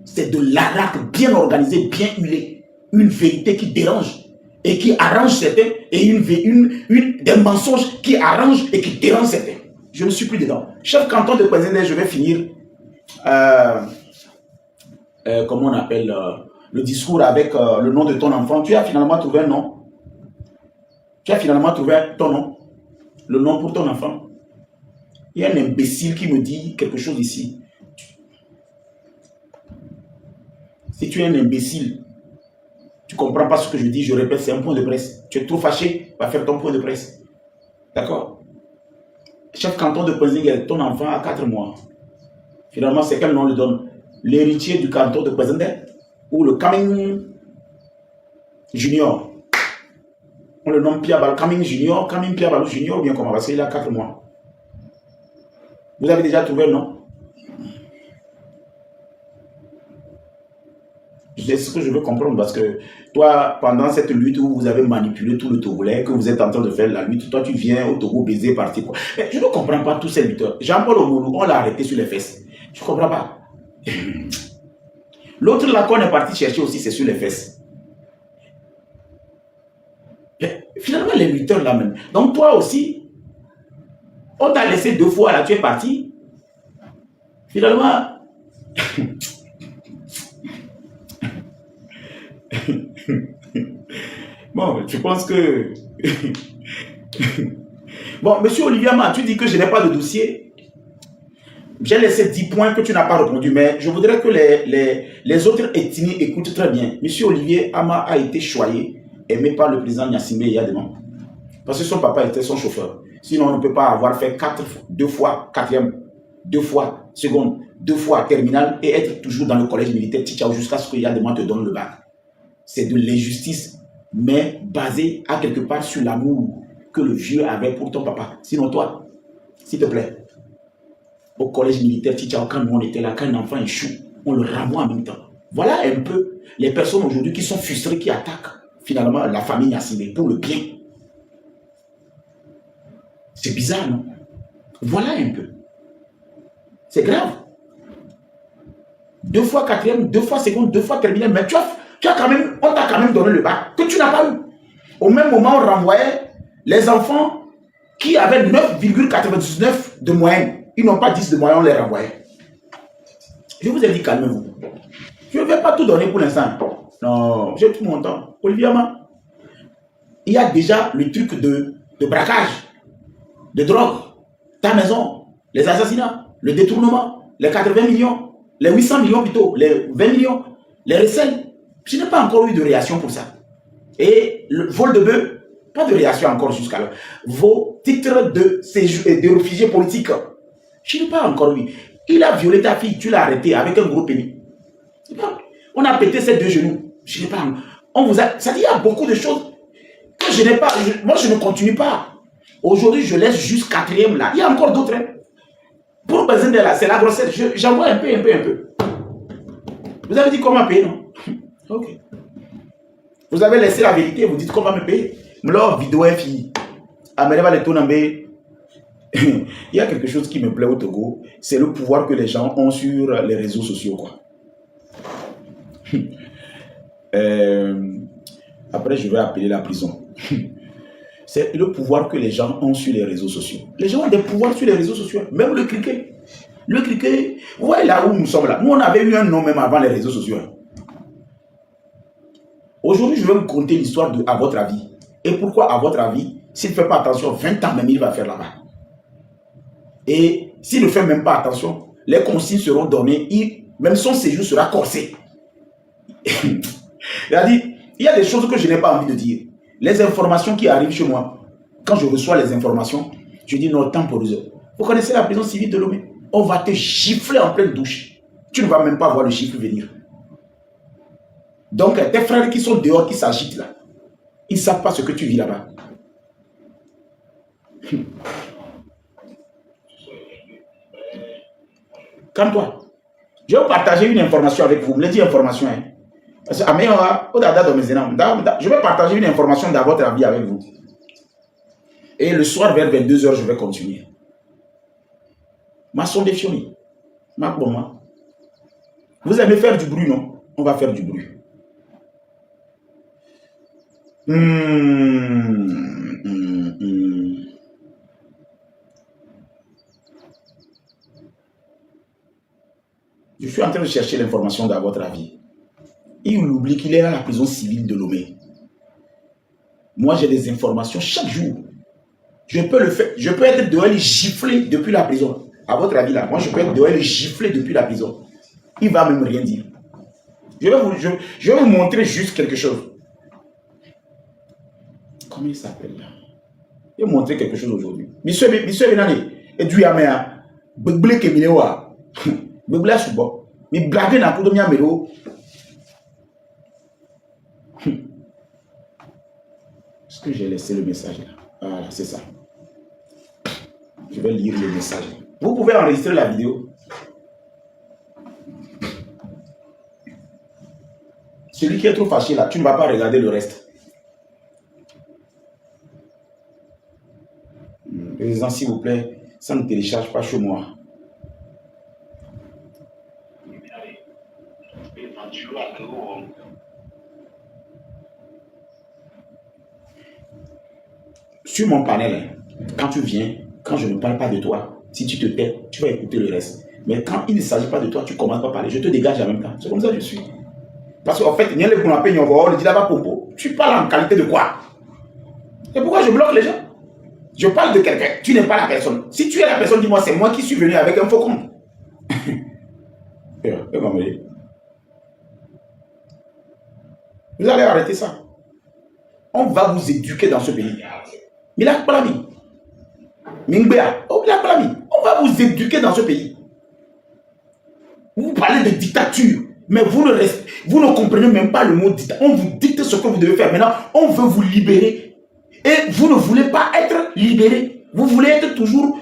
c'est de l'araque bien organisée, bien huilée. Une vérité qui dérange et qui arrange certains et des mensonges qui arrangent et qui dérangent certains. Je ne suis plus dedans. Chef canton de Kwezindé, je vais finir comment on appelle le discours avec le nom de ton enfant. Tu as finalement trouvé un nom. Tu as finalement trouvé ton nom. Le nom pour ton enfant. Il y a un imbécile qui me dit quelque chose ici. Si tu es un imbécile, tu ne comprends pas ce que je dis, je répète, c'est un point de presse. Tu es trop fâché, va faire ton point de presse. D'accord? Chef canton de Kwezindé, ton enfant a 4 mois. Finalement, c'est quel nom le donne? L'héritier du canton de Kwezindé ou le Kaming Junior? On le nomme Pierre Balou, Kaming Junior, Kaming Pierre Balou Junior, ou bien comment? Parce qu'il a 4 mois. Vous avez déjà trouvé un nom? C'est ce que je veux comprendre parce que toi, pendant cette lutte où vous avez manipulé tout le Togolais, que vous êtes en train de faire la lutte, toi tu viens au Togo baiser parti quoi. Mais je ne comprends pas tous ces lutteurs. Jean-Paul Omoulou, on l'a arrêté sur les fesses. Je ne comprends pas. L'autre là qu'on est parti chercher aussi, c'est sur les fesses. Mais finalement, les lutteurs là même. Donc toi aussi, on t'a laissé 2 fois là, tu es parti. Finalement, bon, je pense que... Bon, monsieur Olivier Ama, tu dis que je n'ai pas de dossier. J'ai laissé 10 points que tu n'as pas répondu, mais je voudrais que les autres ethnies écoutent très bien. Monsieur Olivier Ama a été choyé, aimé par le président Gnassingbé il y a des mois. Parce que son papa était son chauffeur. Sinon, on ne peut pas avoir fait 2 fois, 4e, 2 fois, seconde, 2 fois terminale et être toujours dans le collège militaire Tchao jusqu'à ce qu'il y a des mois te donne le bac. C'est de l'injustice, mais basée à quelque part sur l'amour que le vieux avait pour ton papa. Sinon, toi, s'il te plaît, au collège militaire Tchao, quand nous on était là, quand un enfant échoue, on le renvoie en même temps. Voilà un peu les personnes aujourd'hui qui sont frustrées, qui attaquent finalement la famille Gnassingbé pour le bien. C'est bizarre, non? Voilà un peu. C'est grave. 2 fois 4e, 2 fois seconde, 2 fois terminale, mais tu as quand même, on t'a quand même donné le bac que tu n'as pas eu. Au même moment, on renvoyait les enfants qui avaient 9,99 de moyenne. Ils n'ont pas 10 de moyenne, on les renvoyait. Je vous ai dit, calmez-vous. Je ne vais pas tout donner pour l'instant. Non, j'ai tout mon temps. Olivier Ama, il y a déjà le truc de braquage, de drogue, ta maison, les assassinats, le détournement, les 80 millions, les 800 millions plutôt, les 20 millions, les recettes. Je n'ai pas encore eu de réaction pour ça. Et le vol de bœuf, pas de réaction encore jusqu'à là. Vos titres de séjour et de réfugiés politiques, je n'ai pas encore eu. Il a violé ta fille, tu l'as arrêté avec un gros pénis. On a pété ses 2 genoux. Je n'ai pas. On vous a. Ça dit, il y a beaucoup de choses que je n'ai pas. Moi, je ne continue pas. Aujourd'hui, je laisse juste 4e là. Il y a encore d'autres. Hein. Pour besoin de là, c'est la grossesse. J'envoie un peu. Vous avez dit comment payer, non? Ok. Vous avez laissé la vérité, vous dites qu'on va me payer. Mais là, vidéo est finie. Il y a quelque chose qui me plaît au Togo, c'est le pouvoir que les gens ont sur les réseaux sociaux. Quoi. Après, je vais appeler la prison. C'est le pouvoir que les gens ont sur les réseaux sociaux. Les gens ont des pouvoirs sur les réseaux sociaux, même le cricket. Le cricket, vous voyez là où nous sommes là. Nous, on avait eu un nom même avant les réseaux sociaux. Aujourd'hui, je vais vous conter l'histoire de à votre avis. Et pourquoi, à votre avis, s'il ne fait pas attention, 20 ans même, il va faire là-bas. Et s'il ne fait même pas attention, les consignes seront données, même son séjour sera corsé. Il a dit, il y a des choses que je n'ai pas envie de dire. Les informations qui arrivent chez moi, quand je reçois les informations, je dis non, temporiseur. Vous connaissez la prison civile de Lomé? On va te gifler en pleine douche. Tu ne vas même pas voir le gifle venir. Donc, tes frères qui sont dehors, qui s'agitent là, ils ne savent pas ce que tu vis là-bas. Calme-toi. Je vais partager une information avec vous. Je me l'ai dit information. Hein. Je vais partager une information dans votre avis avec vous. Et le soir, vers 22 h, je vais continuer. Ma sonde fioni. Ma bombe. Vous aimez faire du bruit, non? On va faire du bruit. Je suis en train de chercher l'information dans votre avis. Il oublie qu'il est à la prison civile de Lomé. Moi, j'ai des informations chaque jour. Je peux le faire. Je peux être dehors et gifler depuis la prison. À votre avis, là, moi, je peux être dehors et gifler depuis la prison. Il ne va même rien dire. Je vais vous montrer juste quelque chose. Comment il s'appelle là? Je vais vous montrer quelque chose aujourd'hui. Monsieur Benani, et du Yamea, Begle Keminewa, Begle Subo, mais blague n'a pas de miamero. Est-ce que j'ai laissé le message là? Voilà, c'est ça. Je vais lire le message. Vous pouvez enregistrer la vidéo. Celui qui est trop fâché là, tu ne vas pas regarder le reste. Président, s'il vous plaît, ça ne télécharge pas chez moi. Sur mon panel, quand tu viens, quand je ne parle pas de toi, si tu te tais, tu vas écouter le reste. Mais quand il ne s'agit pas de toi, tu commences pas à parler. Je te dégage en même temps. C'est comme ça que je suis. Parce qu'en fait, il y a les bons appels, on dit là-bas, Popo. Tu parles en qualité de quoi? Et pourquoi je bloque les gens? Je parle de quelqu'un. Tu n'es pas la personne. Si tu es la personne, dis-moi, c'est moi qui suis venu avec un faux compte. Vous allez arrêter ça. On va vous éduquer dans ce pays. Milak Palami. Mingbea. On va vous éduquer dans ce pays. Vous parlez de dictature, mais vous ne comprenez même pas le mot dictature. On vous dicte ce que vous devez faire. Maintenant, on veut vous libérer. Et vous ne voulez pas être libéré. Vous voulez être toujours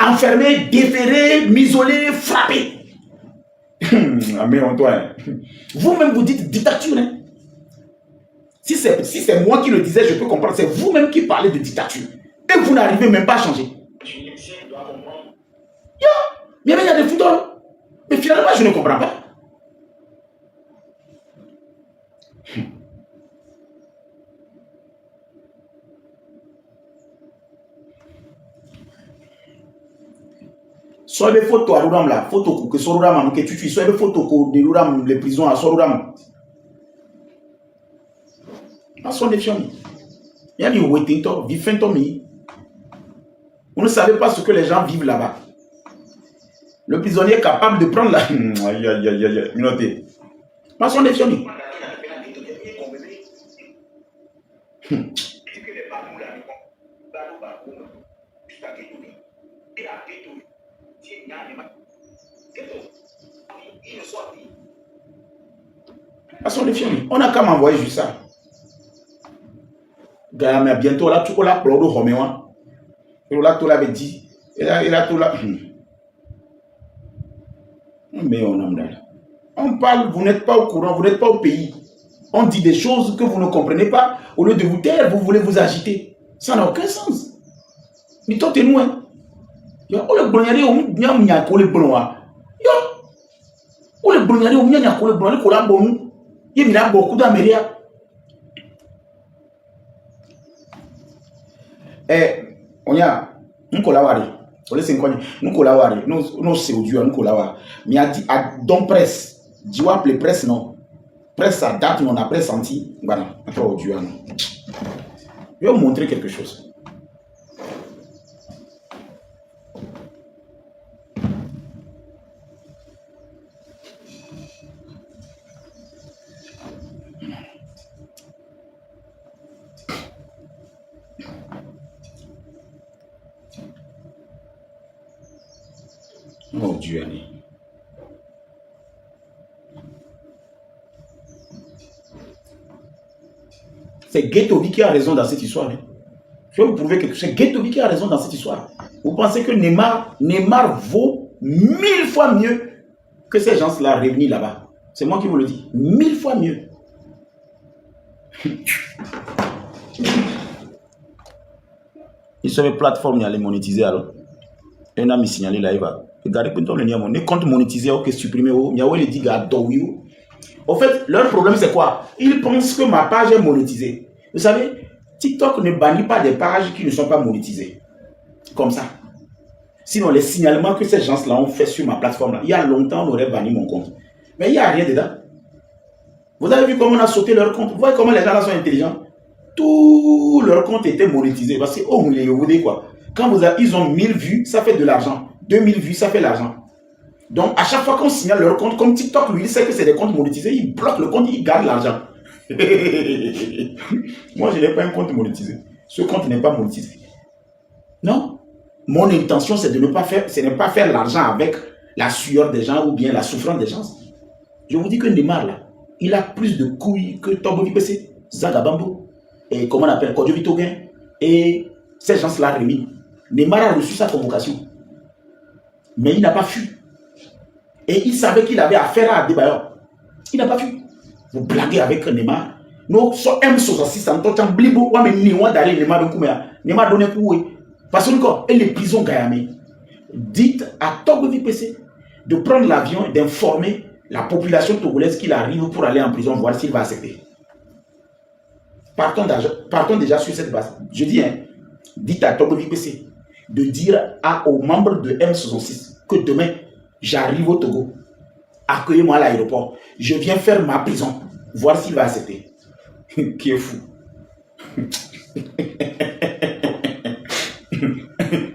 enfermé, déféré, m'isoler, frappé. Mais Antoine, vous-même vous dites dictature. Hein? Si c'est moi qui le disais, je peux comprendre. C'est vous-même qui parlez de dictature. Et vous n'arrivez même pas à changer. Il y a des foutons. Mais finalement, je ne comprends pas. Soit des photos à l'ouram là, photos que Sorouram, que tu tues, soit des photos de l'ouram, les prisons à Sorouram. Son défiant. Il y a du waiting talk, vivant Tommy. Vous ne savez pas ce que les gens vivent là-bas. Le prisonnier est capable de prendre la. Aïe, aïe, aïe, aïe, notez. Son défiant. Son défiant. On a qu'à m'envoyer juste ça. Mais bientôt là, tu vas pleurer au Roméo. Et là, tu l'avais dit. Et là, tu l'as. Mais on parle, vous n'êtes pas au courant, vous n'êtes pas au pays. On dit des choses que vous ne comprenez pas. Au lieu de vous taire, vous voulez vous agiter. Ça n'a aucun sens. Mais toi, t'es loin. Le on y a un collawari. Nous collawari. Nous c'est audio, nous collawari. Mais à don presse. Tu vois appeler presse non. Presse à date, on a pressenti. Voilà, pas audio. Je vais vous montrer quelque chose. Oh Dieu, c'est Ghettobi qui a raison dans cette histoire. Hein. Je vais vous prouver quelque chose. C'est Ghettobi qui a raison dans cette histoire. Vous pensez que Neymar vaut 1000 fois mieux que ces gens-là réunis là-bas. C'est moi qui vous le dis. 1000 fois mieux. Et sur les plateformes, il y a les monétiser alors. Un ami signalé là, il va. Regardez quand on le dit, on est contre monétiser, ok, supprimer, il y a les dit, en fait, leur problème c'est quoi? Ils pensent que ma page est monétisée. Vous savez, TikTok ne bannit pas des pages qui ne sont pas monétisées. Comme ça. Sinon, les signalements que ces gens-là ont fait sur ma plateforme, là, il y a longtemps, on aurait banni mon compte. Mais il n'y a rien dedans. Vous avez vu comment on a sauté leur compte? Vous voyez comment les gens là sont intelligents? Tout leur compte était monétisé. Parce que, oh, vous dites quoi? Quand ils ont 1000 vues, ça fait de l'argent. 2000 vues, ça fait l'argent. Donc, à chaque fois qu'on signale leur compte, comme TikTok, lui, il sait que c'est des comptes monétisés, il bloque le compte, il garde l'argent. Moi, je n'ai pas un compte monétisé. Ce compte n'est pas monétisé. Non. Mon intention, c'est de ne pas faire l'argent avec la sueur des gens ou bien la souffrance des gens. Je vous dis que Neymar, là, il a plus de couilles que Tombo Kipese, Zagabambo, et comment on appelle, Kodjo Vitogen, et ces gens-là réunis. Neymar a reçu sa convocation. Mais il n'a pas fui. Et il savait qu'il avait affaire à Adebayor. Il n'a pas fui. Vous blaguez avec Neymar. Nous sommes M66 en tant que blibo, ou même Niwa d'aller Neymar de Kouméa. Neymar donne un coup. Parce que encore, et les prisons Gayamé. Dites à Togo VPC de prendre l'avion et d'informer la population togolaise qu'il arrive pour aller en prison, voir s'il va accepter. Partons déjà sur cette base. Je dis, hein, dites à Togo VPC de dire aux membres de M66 que demain, j'arrive au Togo. Accueillez-moi à l'aéroport. Je viens faire ma prison. Voir s'il va accepter. Qui est fou.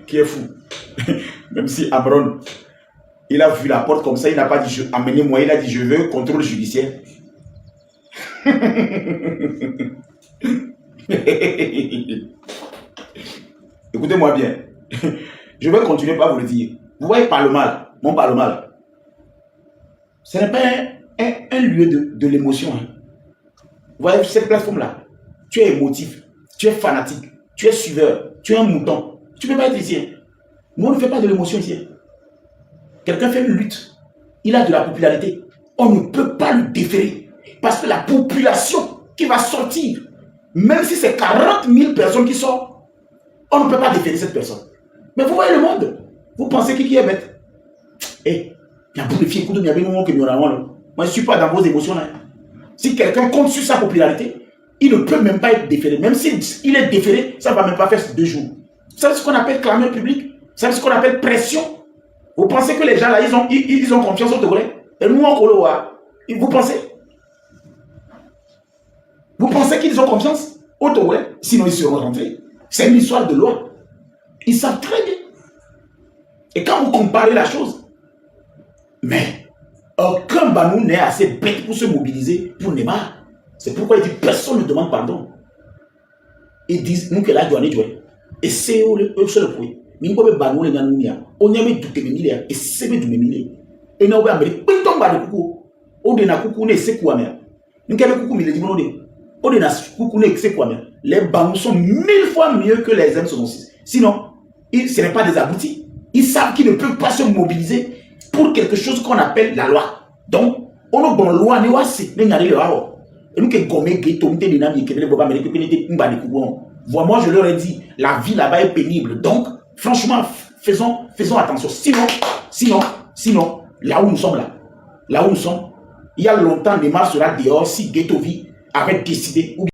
Qui est fou. Même si Amron, il a vu la porte comme ça, il n'a pas dit amenez-moi, il a dit je veux contrôle judiciaire. Écoutez-moi bien. Je vais continuer par vous le dire. Vous voyez par le mal, mon par le mal. Ce n'est pas un lieu de l'émotion. Hein. Vous voyez cette plateforme-là. Tu es émotif, tu es fanatique, tu es suiveur, tu es un mouton. Tu ne peux pas être ici. Hein. Nous, on ne fait pas de l'émotion ici. Quelqu'un fait une lutte. Il a de la popularité. On ne peut pas le déférer. Parce que la population qui va sortir, même si c'est 40 000 personnes qui sortent, on ne peut pas déférer cette personne. Mais vous voyez le monde. Vous pensez qui est bête? Eh, il y a beaucoup de filles qui moi, je ne suis pas dans vos émotions. Là. Si quelqu'un compte sur sa popularité, il ne peut même pas être déféré. Même s'il est déféré, ça ne va même pas faire 2 jours. Vous savez ce qu'on appelle clameur publique? Vous savez ce qu'on appelle pression? Vous pensez que les gens là, ils ont confiance au Togolais? Et nous, en Colo, vous pensez? Vous pensez qu'ils ont confiance au Togolais? Sinon, ils seront rentrés. C'est une histoire de loi. Ils savent très bien. Et quand vous comparez la chose, mais aucun Banou n'est assez bête pour se mobiliser pour Neymar. C'est pourquoi il dit personne ne demande pardon. Ils disent nous que la douane est jouée. Et c'est le point. Mais nous avons Banou les Nanounia. On y a mis tout les milliers. Et c'est mis tout les milliers. Et nous avons Amérique. Puis tombe à coucou. On a coucou ne sait quoi mais. Nous avons coucou mais on a coucou ne sait quoi mais. Les Banous sont 1000 fois mieux que les M66. Sinon, ce n'est pas des abrutis. Ils savent qu'ils ne peuvent pas se mobiliser pour quelque chose qu'on appelle la loi. Donc, on a une loi, on a une loi. Et nous, moi, je leur ai dit, la vie là-bas est pénible. Donc, franchement, faisons attention. Sinon, là où nous sommes là, il y a longtemps, Neymar sera dehors si Ghetto Vie avait décidé.